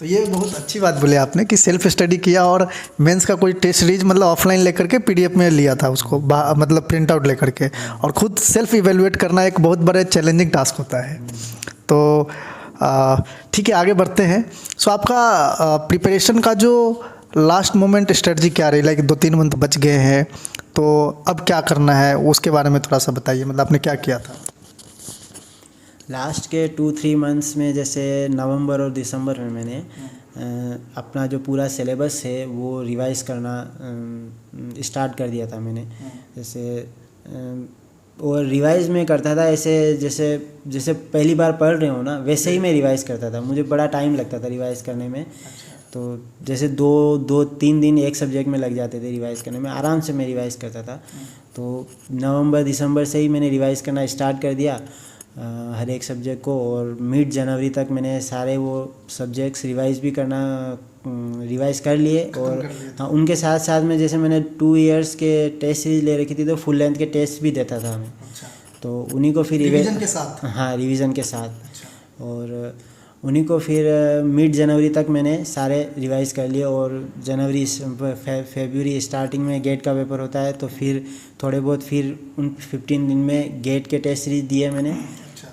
तो ये बहुत अच्छी बात बोले आपने कि सेल्फ स्टडी किया और मेंस का कोई टेस्ट सीरीज मतलब ऑफलाइन लेकर के पीडीएफ में लिया था उसको, मतलब प्रिंट आउट लेकर के, और खुद सेल्फ इवेलुएट करना एक बहुत बड़ा चैलेंजिंग टास्क होता है। तो ठीक है, आगे बढ़ते हैं। सो आपका प्रिपरेशन का जो लास्ट मोमेंट स्ट्रेटजी क्या रही? लाइक 2-3 मंथ बच गए हैं, तो अब क्या करना है उसके बारे में थोड़ा सा बताइए, मतलब आपने क्या किया था? लास्ट के 2-3 मंथ्स में, जैसे नवंबर और दिसंबर में मैंने अपना जो पूरा सिलेबस है वो रिवाइज़ करना स्टार्ट कर दिया था मैंने। जैसे और रिवाइज़ में करता था ऐसे, जैसे पहली बार पढ़ रहे हो ना, वैसे ही मैं रिवाइज़ करता था। मुझे बड़ा टाइम लगता था रिवाइज़ करने में। तो जैसे 2-3 दिन एक सब्जेक्ट में लग जाते थे रिवाइज़ करने में, आराम से मैं रिवाइज़ करता था। तो नवंबर दिसंबर से ही मैंने रिवाइज़ करना स्टार्ट कर दिया हर एक सब्जेक्ट को, और मिड जनवरी तक मैंने सारे वो सब्जेक्ट्स रिवाइज़ कर लिए। और हाँ, उनके साथ साथ में जैसे मैंने 2 इयर्स के टेस्ट सीरीज ले रखी थी, तो फुल लेंथ के टेस्ट भी देता था मैं। तो उन्हीं को फिर रिवीजन के साथ? हाँ, रिवीजन के साथ। और उन्हीं को फिर मिड जनवरी तक मैंने सारे रिवाइज़ कर लिए। और फरवरी स्टार्टिंग में गेट का पेपर होता है, तो फिर थोड़े बहुत फिर उन 15 दिन में गेट के टेस्ट सीरीज दिए मैंने,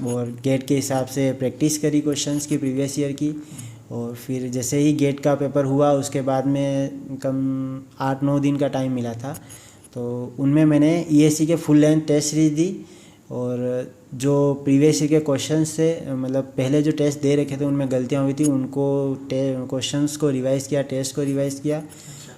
और गेट के हिसाब से प्रैक्टिस करी क्वेश्चंस की प्रीवियस ईयर की। और फिर जैसे ही गेट का पेपर हुआ उसके बाद में कम 8-9 दिन का टाइम मिला था, तो उनमें मैंने ईएससी के फुल लेंथ टेस्ट सीरीज दी। और जो प्रीवियस ईयर के क्वेश्चंस थे, मतलब पहले जो टेस्ट दे रखे थे उनमें गलतियाँ हुई थी, उनको क्वेश्चंस को रिवाइज़ किया, टेस्ट को रिवाइज़ किया।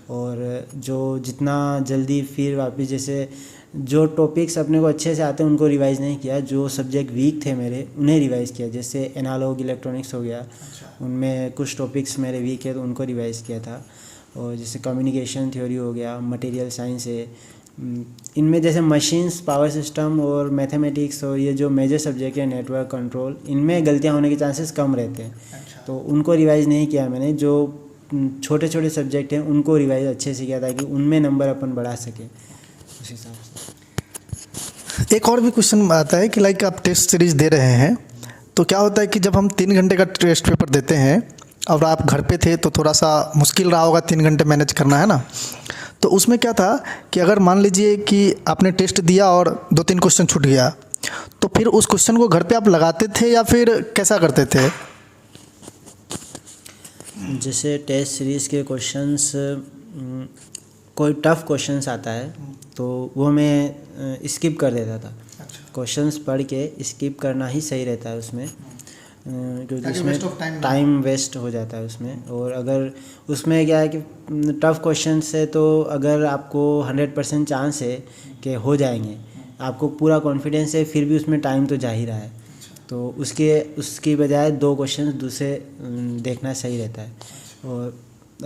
और जो जितना जल्दी फिर वापस, जैसे जो टॉपिक्स अपने को अच्छे से आते हैं उनको रिवाइज़ नहीं किया, जो सब्जेक्ट वीक थे मेरे उन्हें रिवाइज़ किया। जैसे एनालॉग इलेक्ट्रॉनिक्स हो गया, उनमें कुछ टॉपिक्स मेरे वीक है तो उनको रिवाइज़ किया था। और जैसे कम्युनिकेशन थ्योरी हो गया, मटेरियल साइंस है, इनमें जैसे मशीन्स, पावर सिस्टम और मैथमेटिक्स और ये जो मेजर सब्जेक्ट है नेटवर्क कंट्रोल, इनमें गलतियाँ होने के चांसेस कम रहते हैं। तो उनको रिवाइज़ नहीं किया मैंने। जो छोटे छोटे सब्जेक्ट हैं उनको रिवाइज़ अच्छे से किया ताकि उनमें नंबर अपन बढ़ा सकें उस हिसाब से। एक और भी क्वेश्चन आता है कि लाइक आप टेस्ट सीरीज दे रहे हैं, तो क्या होता है कि जब हम 3 घंटे का टेस्ट पेपर देते हैं और आप घर पे थे तो थोड़ा सा मुश्किल रहा होगा 3 घंटे मैनेज करना, है ना? तो उसमें क्या था कि अगर मान लीजिए कि आपने टेस्ट दिया और 2-3 क्वेश्चन छूट गया, तो फिर उस क्वेश्चन को घर पे आप लगाते थे या फिर कैसा करते थे? जैसे टेस्ट सीरीज़ के क्वेश्चंस, कोई टफ़ क्वेश्चंस आता है तो वो मैं स्किप कर देता था। क्वेश्चंस पढ़ के स्किप करना ही सही रहता है उसमें, क्योंकि उसमें टाइम वेस्ट हो जाता है उसमें। और अगर उसमें क्या है कि टफ़ क्वेश्चन से, तो अगर आपको 100% चांस है कि हो जाएंगे, आपको पूरा कॉन्फिडेंस है, फिर भी उसमें टाइम तो जा ही रहा है, तो उसकी बजाय 2 क्वेश्चन दूसरे देखना सही रहता है।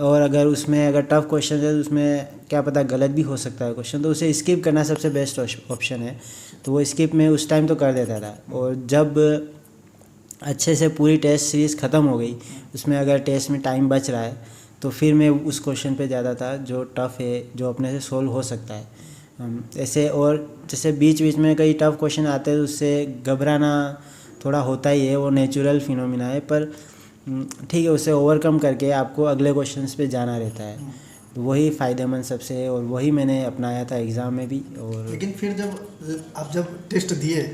और अगर टफ़ क्वेश्चन है तो उसमें क्या पता गलत भी हो सकता है क्वेश्चन, तो उसे स्किप करना सबसे बेस्ट ऑप्शन है। तो वो स्किप में उस टाइम तो कर देता था। और जब अच्छे से पूरी टेस्ट सीरीज़ ख़त्म हो गई, उसमें अगर टेस्ट में टाइम बच रहा है तो फिर मैं उस क्वेश्चन पे ज़्यादा था जो टफ़ है, जो अपने से सोल्व हो सकता है। ऐसे और जैसे बीच बीच में कई टफ़ क्वेश्चन आते हैं, उससे घबराना थोड़ा होता ही है, वो नेचुरल फिनोमिना है, पर ठीक है, उसे ओवरकम करके आपको अगले क्वेश्चंस पे जाना रहता है, तो वही फ़ायदेमंद सबसे है और वही मैंने अपनाया था एग्ज़ाम में भी। और लेकिन फिर जब टेस्ट दिए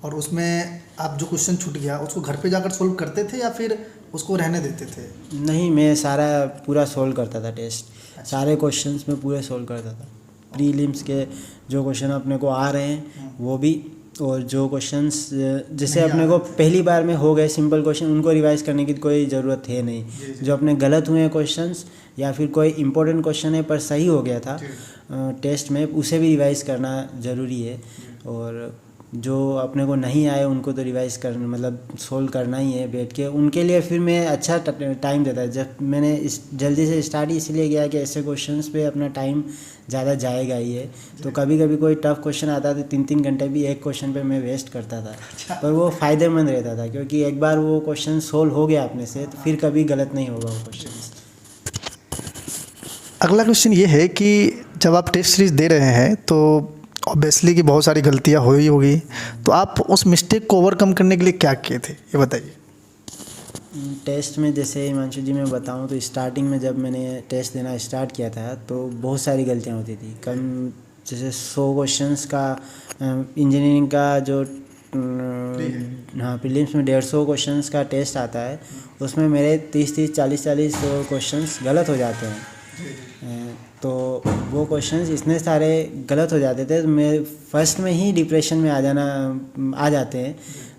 और उसमें आप जो क्वेश्चन छूट गया उसको घर पे जाकर सोल्व करते थे या फिर उसको रहने देते थे? नहीं, मैं सारा पूरा सोल्व करता था टेस्ट, सारे क्वेश्चंस में पूरे सोल्व करता था। प्रीलिम्स के जो क्वेश्चन अपने को आ रहे हैं वो भी, और जो क्वेश्चंस जैसे अपने को पहली बार में हो गए सिंपल क्वेश्चन, उनको रिवाइज करने की कोई ज़रूरत है नहीं। जो अपने गलत हुए हैं क्वेश्चंस या फिर कोई इंपॉर्टेंट क्वेश्चन है पर सही हो गया था टेस्ट में, उसे भी रिवाइज करना ज़रूरी है। और जो अपने को नहीं आए उनको तो रिवाइज करना मतलब सोल्व करना ही है बैठ के, उनके लिए फिर मैं अच्छा टाइम देता है। जब मैंने जल्दी से स्टार्ट ही इसलिए किया कि ऐसे क्वेश्चंस पे अपना टाइम ज़्यादा जाएगा ही है, तो कभी कभी कोई टफ क्वेश्चन आता था 3-3 घंटे भी एक क्वेश्चन पे मैं वेस्ट करता था, पर वो फ़ायदेमंद रहता था क्योंकि एक बार वो क्वेश्चन सोल्व हो गया अपने से तो फिर कभी गलत नहीं होगा वो क्वेश्चन। अगला क्वेश्चन ये है कि जब आप टेस्ट सीरीज दे रहे हैं तो ऑब्वियसली कि बहुत सारी गलतियां हुई होगी, तो आप उस मिस्टेक को ओवरकम करने के लिए क्या किए थे, ये बताइए। टेस्ट में जैसे हिमांशु जी मैं बताऊं तो स्टार्टिंग में जब मैंने टेस्ट देना स्टार्ट किया था तो बहुत सारी गलतियां होती थी। कम जैसे 100 क्वेश्चंस का इंजीनियरिंग का जो हाँ प्रीलिम्स में 150 क्वेश्चंस का टेस्ट आता है, उसमें मेरे 30-30, 40-40 क्वेश्चंस गलत हो जाते हैं। तो वो क्वेश्चंस इतने सारे गलत हो जाते थे, मैं फर्स्ट में ही डिप्रेशन में आ जाते हैं।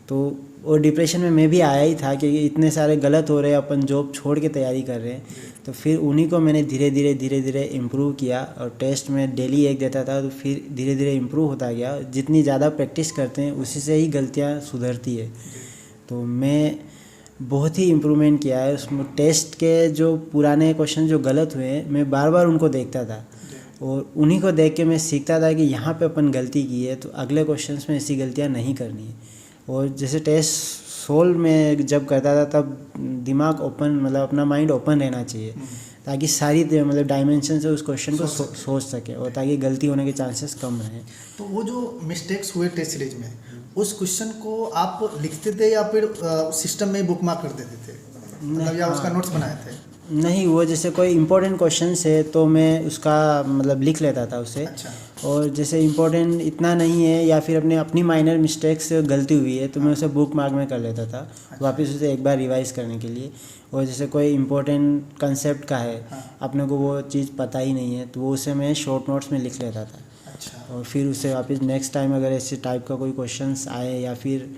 तो वो डिप्रेशन में मैं भी आया ही था कि इतने सारे गलत हो रहे हैं, अपन जॉब छोड़ के तैयारी कर रहे हैं। तो फिर उन्हीं को मैंने धीरे धीरे इम्प्रूव किया और टेस्ट में डेली एक देता था, तो फिर धीरे धीरे इम्प्रूव होता गया। जितनी ज़्यादा प्रैक्टिस करते हैं उसी से ही गलतियाँ सुधरती है। तो मैं बहुत ही इम्प्रूवमेंट किया है उसमें। टेस्ट के जो पुराने क्वेश्चन जो गलत हुए हैं मैं बार बार उनको देखता था और उन्हीं को देख के मैं सीखता था कि यहाँ पे अपन गलती की है तो अगले क्वेश्चंस में ऐसी गलतियाँ नहीं करनी है। और जैसे टेस्ट सोल्व में जब करता था तब दिमाग ओपन मतलब अपना माइंड ओपन रहना चाहिए ताकि सारी मतलब डायमेंशन से उस क्वेश्चन को सोच सके और ताकि गलती होने के चांसेस कम रहें। तो वो जो मिस्टेक्स हुए टेस्ट सीरीज में उस क्वेश्चन को आप लिखते थे या फिर सिस्टम में बुक मार्क कर देते थे, मतलब या उसका नोट्स बनाए थे? नहीं, वो जैसे कोई इम्पोर्टेंट क्वेश्चन है तो मैं उसका मतलब लिख लेता था उसे। अच्छा। और जैसे इम्पोर्टेंट इतना नहीं है या फिर अपनी माइनर मिस्टेक से गलती हुई है तो मैं उसे बुक मार्क में कर लेता था। अच्छा। वापस उसे एक बार रिवाइज करने के लिए। और जैसे कोई इम्पोर्टेंट कंसेप्ट का है, अपने को वो चीज़ पता ही नहीं है तो वो उसे मैं शॉर्ट नोट्स में लिख लेता था। अच्छा। और फिर उसे वापस नेक्स्ट टाइम अगर ऐसे टाइप का कोई क्वेश्चंस आए या फिर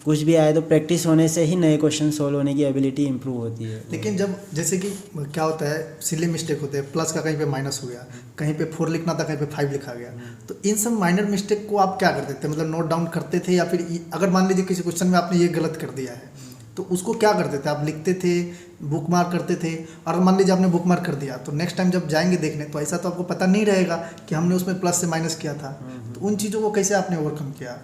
कुछ भी आए तो प्रैक्टिस होने से ही नए क्वेश्चन सोल्व होने की एबिलिटी इंप्रूव होती है। लेकिन जब जैसे कि क्या होता है सिली मिस्टेक होते हैं, प्लस का कहीं पे माइनस हो गया, कहीं पे 4 लिखना था कहीं पे 5 लिखा गया, तो इन सब माइनर मिस्टेक को आप क्या करते थे? मतलब नोट डाउन करते थे या फिर अगर मान लीजिए किसी क्वेश्चन में आपने ये गलत कर दिया है तो उसको क्या करते थे? आप लिखते थे, बुक मार्क करते थे? और मान लीजिए आपने बुक मार्क कर दिया तो नेक्स्ट टाइम जब जाएंगे देखने तो ऐसा तो आपको पता नहीं रहेगा कि हमने उसमें प्लस से माइनस किया था, तो उन चीज़ों को कैसे आपने ओवरकम किया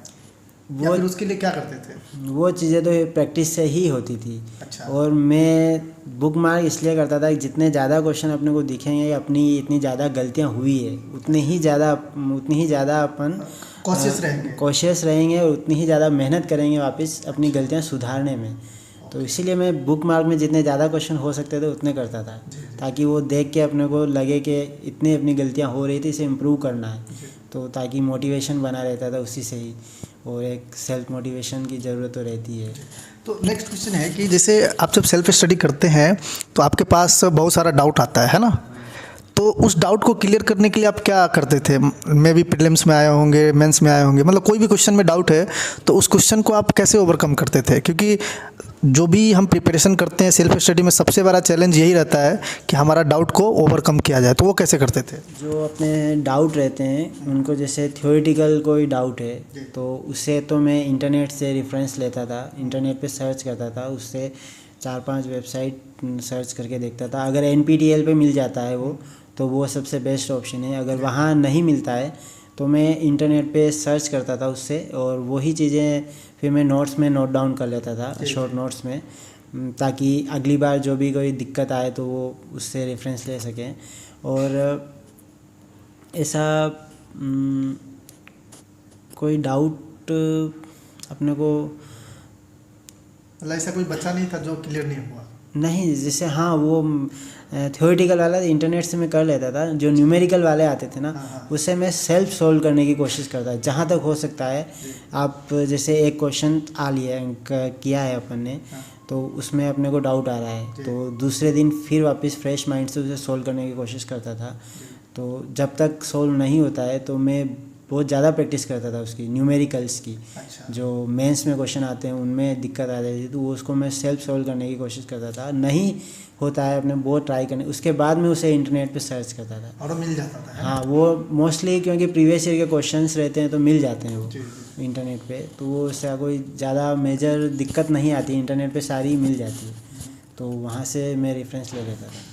या फिर उसके लिए क्या करते थे? वो चीज़ें तो प्रैक्टिस से ही होती थी। अच्छा। और मैं बुक मार्क इसलिए करता था कि जितने ज़्यादा क्वेश्चन अपने को दिखेंगे, अपनी इतनी ज़्यादा गलतियाँ हुई है उतनी ही ज़्यादा अपन कॉशियस रहेंगे और उतनी ही ज़्यादा मेहनत करेंगे वापस अपनी गलतियाँ सुधारने में। तो इसीलिए मैं बुक मार्क में जितने ज़्यादा क्वेश्चन हो सकते थे उतने करता था ताकि वो देख के अपने को लगे कि इतनी अपनी गलतियाँ हो रही थी, इसे इम्प्रूव करना है। तो ताकि मोटिवेशन बना रहता था उसी से ही, और एक सेल्फ मोटिवेशन की ज़रूरत तो रहती है। तो नेक्स्ट क्वेश्चन है कि जैसे आप जब सेल्फ स्टडी करते हैं तो आपके पास बहुत सारा डाउट आता है ना, तो उस डाउट को क्लियर करने के लिए आप क्या करते थे? मे भी प्रीलिम्स में आए होंगे, मेंस में आए होंगे, मतलब कोई भी क्वेश्चन में डाउट है तो उस क्वेश्चन को आप कैसे ओवरकम करते थे? क्योंकि जो भी हम प्रिपरेशन करते हैं सेल्फ स्टडी में सबसे बड़ा चैलेंज यही रहता है कि हमारा डाउट को ओवरकम किया जाए, तो वो कैसे करते थे? जो अपने डाउट रहते हैं उनको, जैसे थ्योरेटिकल कोई डाउट है तो उसे तो मैं इंटरनेट से रेफरेंस लेता था, इंटरनेट पे सर्च करता था, उससे 4-5 वेबसाइट सर्च करके देखता था। अगर NPTEL पे मिल जाता है वो तो वो सबसे बेस्ट ऑप्शन है। अगर वहाँ नहीं मिलता है तो मैं इंटरनेट पे सर्च करता था उससे, और वही चीज़ें फिर मैं नोट्स में नोट डाउन कर लेता था, शॉर्ट नोट्स में, ताकि अगली बार जो भी कोई दिक्कत आए तो वो उससे रेफरेंस ले सकें। और ऐसा कोई डाउट अपने को मतलब ऐसा कोई बच्चा नहीं था जो क्लियर नहीं हुआ? नहीं, जैसे हाँ वो थ्योरेटिकल वाला इंटरनेट से मैं कर लेता था, जो न्यूमेरिकल वाले आते थे ना, उससे मैं सेल्फ सोल्व करने की कोशिश करता जहाँ तक हो सकता है। आप जैसे एक क्वेश्चन आ लिया किया है अपन ने, तो उसमें अपने को डाउट आ रहा है, तो दूसरे दिन फिर वापस फ्रेश माइंड से उसे सोल्व करने की कोशिश करता था। तो जब तक सोल्व नहीं होता है तो मैं बहुत ज़्यादा प्रैक्टिस करता था उसकी, न्यूमेरिकल्स की। जो मेंस में क्वेश्चन आते हैं उनमें दिक्कत आ जाती थी, तो वो उसको मैं सेल्फ सोल्व करने की कोशिश करता था। नहीं होता है अपने बहुत ट्राई करने, उसके बाद में उसे इंटरनेट पे सर्च करता था और मिल जाता था। हाँ, वो मोस्टली क्योंकि प्रीवियस ईयर के क्वेश्चंस रहते हैं तो मिल जाते हैं वो इंटरनेट पे, तो वो उससे कोई ज़्यादा मेजर दिक्कत नहीं आती, इंटरनेट पे सारी मिल जाती है, तो वहाँ से मैं रेफरेंस ले लेता था।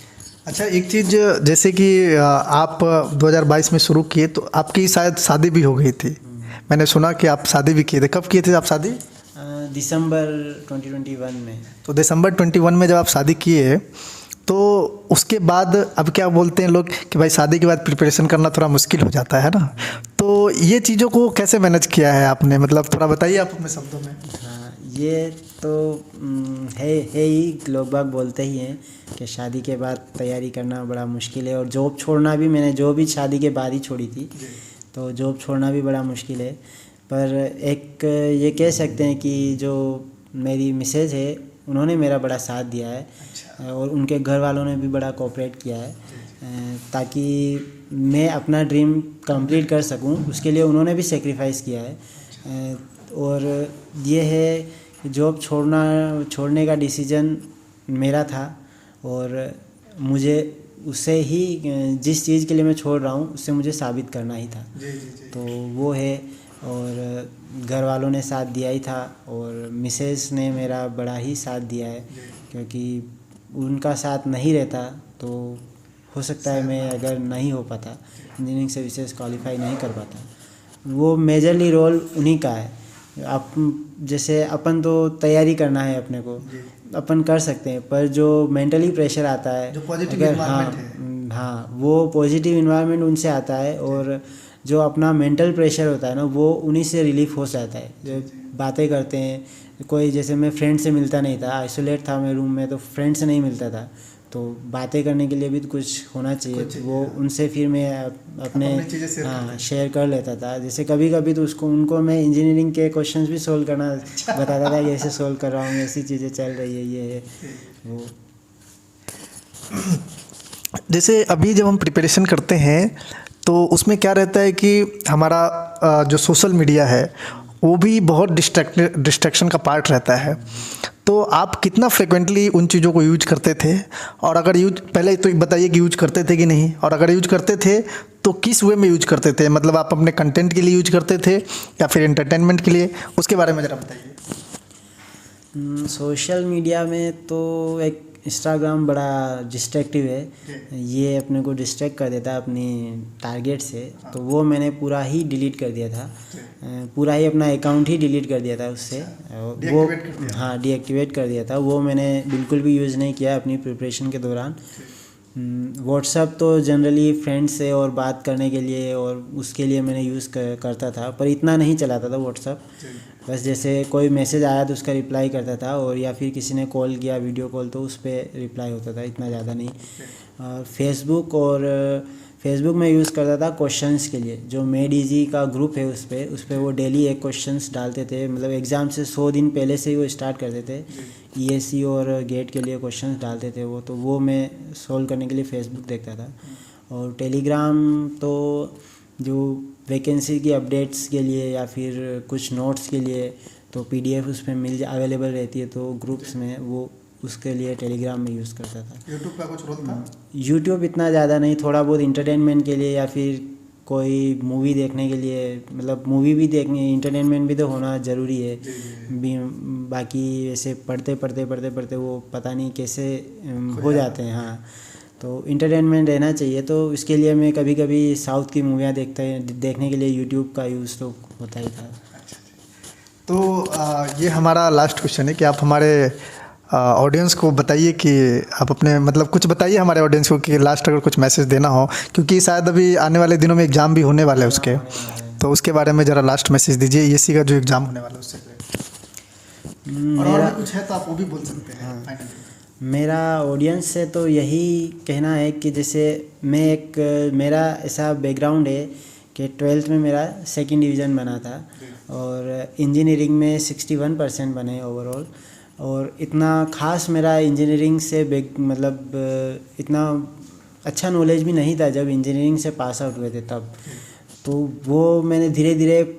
अच्छा, एक चीज़ जैसे कि आप 2022 में शुरू किए तो आपकी शायद शादी भी हो गई थी। मैंने सुना कि आप शादी भी किए थे। कब किए थे आप शादी? दिसंबर 2021 में। तो दिसंबर 21 में जब आप शादी किए तो उसके बाद अब क्या बोलते हैं लोग कि भाई शादी के बाद प्रिपरेशन करना थोड़ा मुश्किल हो जाता है ना, तो ये चीज़ों को कैसे मैनेज किया है आपने? मतलब थोड़ा बताइए आप अपने शब्दों में। हाँ, ये तो है ही, लोग बाग बोलते ही हैं कि शादी के बाद तैयारी करना बड़ा मुश्किल है, और जॉब छोड़ना भी, मैंने जॉब भी शादी के बाद ही छोड़ी थी, तो जॉब छोड़ना भी बड़ा मुश्किल है। पर एक ये कह सकते हैं कि जो मेरी मिसेज है उन्होंने मेरा बड़ा साथ दिया है। और उनके घर वालों ने भी बड़ा कोऑपरेट किया है, ताकि मैं अपना ड्रीम कंप्लीट कर सकूं, उसके लिए उन्होंने भी सेक्रीफाइस किया है। और ये है कि जॉब छोड़ने का डिसीजन मेरा था, और मुझे उससे ही, जिस चीज़ के लिए मैं छोड़ रहा हूँ उससे मुझे साबित करना ही था। तो वो है, और घर वालों ने साथ दिया ही था, और मिसेस ने मेरा बड़ा ही साथ दिया है, क्योंकि उनका साथ नहीं रहता तो हो सकता है मैं अगर नहीं हो पाता, इंजीनियरिंग से विशेष क्वालिफाई नहीं कर पाता। वो मेजरली रोल उन्हीं का है। आप जैसे अपन तो तैयारी करना है अपने को, अपन कर सकते हैं, पर जो मेंटली प्रेशर आता है, जो पॉजिटिव इन्वायरमेंट है, हाँ वो पॉजिटिव इन्वायरमेंट उनसे आता है, और जो अपना मेंटल प्रेशर होता है ना, वो उन्हीं से रिलीफ हो जाता है। जो बातें करते हैं, कोई जैसे मैं फ्रेंड से मिलता नहीं था, आइसोलेट था मैं रूम में, तो फ्रेंड से नहीं मिलता था, तो बातें करने के लिए भी तो कुछ होना चाहिए, वो उनसे फिर मैं अपने हाँ शेयर कर लेता था। जैसे कभी कभी तो उनको मैं इंजीनियरिंग के क्वेश्चंस भी सोल्व करना बताता था, ऐसे सोल्व कर रहा हूँ, ऐसी चीज़ें चल रही है, ये है वो। जैसे अभी जब हम प्रिपरेशन करते हैं तो उसमें क्या रहता है कि हमारा जो सोशल मीडिया है वो भी बहुत डिस्ट्रैक्शन का पार्ट रहता है। तो आप कितना फ्रिक्वेंटली उन चीज़ों को यूज करते थे, और अगर यूज, पहले तो बताइए कि यूज करते थे कि नहीं, और अगर यूज करते थे तो किस वे में यूज करते थे? मतलब आप अपने कंटेंट के लिए यूज करते थे या फिर एंटरटेनमेंट के लिए, उसके बारे में ज़रा बताइए। सोशल मीडिया में तो एक इंस्टाग्राम बड़ा डिस्ट्रैक्टिव है, ये अपने को डिस्ट्रैक्ट कर देता है अपनी टारगेट से, तो वो मैंने पूरा ही डिलीट कर दिया था, पूरा ही अपना अकाउंट ही डिलीट कर दिया था उससे, वो हाँ डीएक्टिवेट कर दिया था, वो मैंने बिल्कुल भी यूज़ नहीं किया अपनी प्रिपरेशन के दौरान। व्हाट्सअप तो जनरली फ्रेंड्स से और बात करने के लिए और उसके लिए मैंने यूज़ करता था, पर इतना नहीं चलाता था व्हाट्सअप, बस जैसे कोई मैसेज आया तो उसका रिप्लाई करता था, और या फिर किसी ने कॉल किया वीडियो कॉल तो उस पर रिप्लाई होता था, इतना ज़्यादा नहीं। फेसबुक में यूज़ करता था क्वेश्चंस के लिए, जो मेड इजी का ग्रुप है उस पर वो डेली एक क्वेश्चंस डालते थे, मतलब एग्ज़ाम से 100 दिन पहले से ही वो स्टार्ट करते थे, ईएससी और गेट के लिए क्वेश्चंस डालते थे वो, तो वो मैं सोल्व करने के लिए फेसबुक देखता था। और टेलीग्राम तो जो वैकेंसी की अपडेट्स के लिए या फिर कुछ नोट्स के लिए तो पीडीएफ उस पर अवेलेबल रहती है, तो ग्रुप्स में वो उसके लिए टेलीग्राम में यूज़ करता था। यूट्यूब का कुछ रोल था? यूट्यूब इतना ज़्यादा नहीं, थोड़ा बहुत इंटरटेनमेंट के लिए या फिर कोई मूवी देखने के लिए, मतलब मूवी भी देखनी, इंटरटेनमेंट भी तो होना ज़रूरी है। बाकी ऐसे पढ़ते वो पता नहीं कैसे हो जाते हैं। हाँ, तो इंटरटेनमेंट रहना चाहिए। तो इसके लिए मैं कभी कभी साउथ की मूवियाँ देखने के लिए यूट्यूब का यूज़ तो होता ही था। तो ये हमारा लास्ट क्वेश्चन है कि आप हमारे ऑडियंस को बताइए कि आप अपने मतलब कुछ बताइए हमारे ऑडियंस को कि लास्ट अगर कुछ मैसेज देना हो, क्योंकि शायद अभी आने वाले दिनों में एग्ज़ाम भी होने वाले हैं उसके, तो उसके बारे में ज़रा लास्ट मैसेज दीजिए ईएससी का जो एग्ज़ाम होने वाला है उससे पहले। और भी कुछ है तो आप वो भी बोल सकते हैं फाइनली। मेरा ऑडियंस से तो यही कहना है कि जैसे मेरा ऐसा बैकग्राउंड है कि 12th में मेरा सेकंड डिवीज़न बना था और इंजीनियरिंग में 61% बने ओवरऑल। और इतना ख़ास मेरा इंजीनियरिंग से मतलब इतना अच्छा नॉलेज भी नहीं था जब इंजीनियरिंग से पास आउट हुए थे तब। तो वो मैंने धीरे धीरे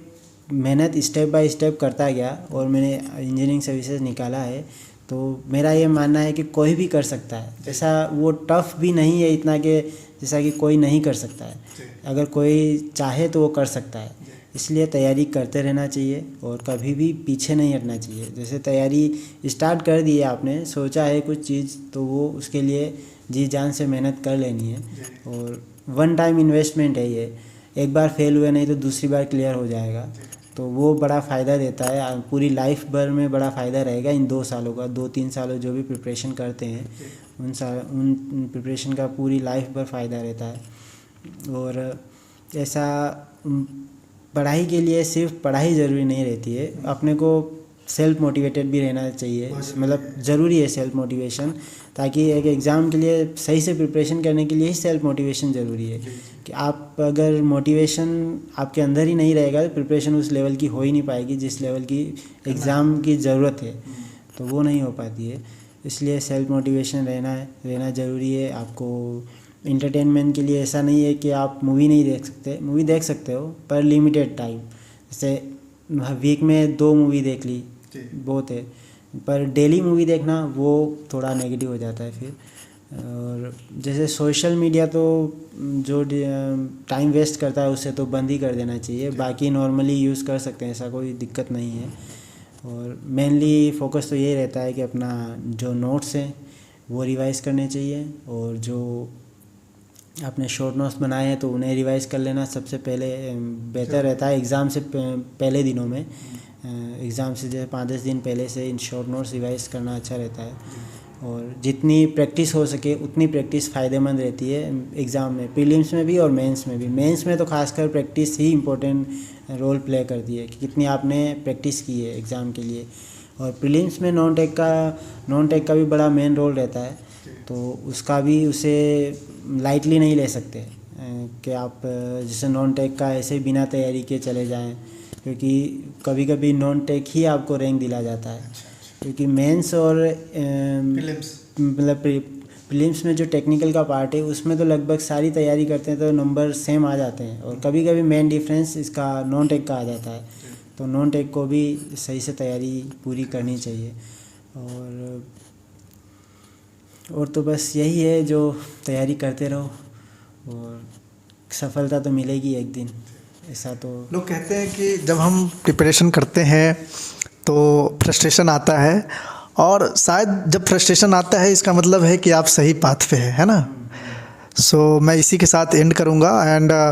मेहनत स्टेप बाय स्टेप करता गया और मैंने इंजीनियरिंग सर्विसेज निकाला है। तो मेरा ये मानना है कि कोई भी कर सकता है, जैसा वो टफ़ भी नहीं है इतना कि जैसा कि कोई नहीं कर सकता है। अगर कोई चाहे तो वो कर सकता है, इसलिए तैयारी करते रहना चाहिए और कभी भी पीछे नहीं हटना चाहिए। जैसे तैयारी स्टार्ट कर दी है आपने, सोचा है कुछ चीज़, तो वो उसके लिए जी जान से मेहनत कर लेनी है। और वन टाइम इन्वेस्टमेंट है ये, एक बार फेल हुए नहीं तो दूसरी बार क्लियर हो जाएगा, तो वो बड़ा फ़ायदा देता है। पूरी लाइफ भर में बड़ा फ़ायदा रहेगा इन 2 सालों का, 2-3 सालों जो भी प्रिपरेशन करते हैं उन प्रिपरेशन का पूरी लाइफ भर फ़ायदा रहता है। और ऐसा पढ़ाई के लिए सिर्फ पढ़ाई ज़रूरी नहीं रहती है, अपने को सेल्फ मोटिवेटेड भी रहना चाहिए। मतलब ज़रूरी है सेल्फ मोटिवेशन, ताकि एक एग्ज़ाम के लिए सही से प्रिपरेशन करने के लिए ही सेल्फ मोटिवेशन ज़रूरी है। कि आप अगर मोटिवेशन आपके अंदर ही नहीं रहेगा तो प्रिपरेशन उस लेवल की हो ही नहीं पाएगी जिस लेवल की एग्ज़ाम की ज़रूरत है, तो वो नहीं हो पाती है। इसलिए सेल्फ मोटिवेशन रहना ज़रूरी है। आपको इंटरटेनमेंट के लिए ऐसा नहीं है कि आप मूवी नहीं देख सकते, मूवी देख सकते हो पर लिमिटेड टाइम। जैसे वीक में 2 मूवी देख ली बहुत है, पर डेली मूवी देखना वो थोड़ा नेगेटिव हो जाता है फिर। और जैसे सोशल मीडिया तो जो टाइम वेस्ट करता है उससे तो बंद ही कर देना चाहिए, बाकी नॉर्मली यूज़ कर सकते हैं, ऐसा कोई दिक्कत नहीं है। और मेनली फोकस तो यही रहता है कि अपना जो नोट्स हैं वो रिवाइज़ करने चाहिए, और जो आपने शॉर्ट नोट्स बनाए हैं तो उन्हें रिवाइज़ कर लेना सबसे पहले बेहतर रहता है। एग्ज़ाम से पहले दिनों में, एग्ज़ाम से जैसे 5-10 दिन पहले से इन शॉर्ट नोट्स रिवाइज़ करना अच्छा रहता है। और जितनी प्रैक्टिस हो सके उतनी प्रैक्टिस फ़ायदेमंद रहती है एग्ज़ाम में, प्रीलिम्स में भी और मेंस में भी। मेंस में तो खासकर प्रैक्टिस ही इम्पोर्टेंट रोल प्ले करती है कि कितनी आपने प्रैक्टिस की है एग्ज़ाम के लिए। और प्रीलिम्स में नॉन टेक का भी बड़ा मेन रोल रहता है, तो उसका भी उसे लाइटली नहीं ले सकते कि आप जैसे नॉन टेक का ऐसे बिना तैयारी के चले जाएं, क्योंकि कभी कभी नॉन टेक ही आपको रैंक दिला जाता है। क्योंकि मेंस और मतलब प्रीलिम्स में जो टेक्निकल का पार्ट है उसमें तो लगभग सारी तैयारी करते हैं तो नंबर सेम आ जाते हैं, और कभी कभी मेन डिफरेंस इसका नॉन टेक का आ जाता है। तो नॉन टेक को भी सही से तैयारी पूरी करनी चाहिए। और तो बस यही है, जो तैयारी करते रहो और सफलता तो मिलेगी एक दिन। ऐसा तो लोग कहते हैं कि जब हम प्रिपरेशन करते हैं तो फ्रस्ट्रेशन आता है, और शायद जब फ्रस्ट्रेशन आता है इसका मतलब है कि आप सही पाथ पे है ना। सो मैं इसी के साथ एंड करूँगा। एंड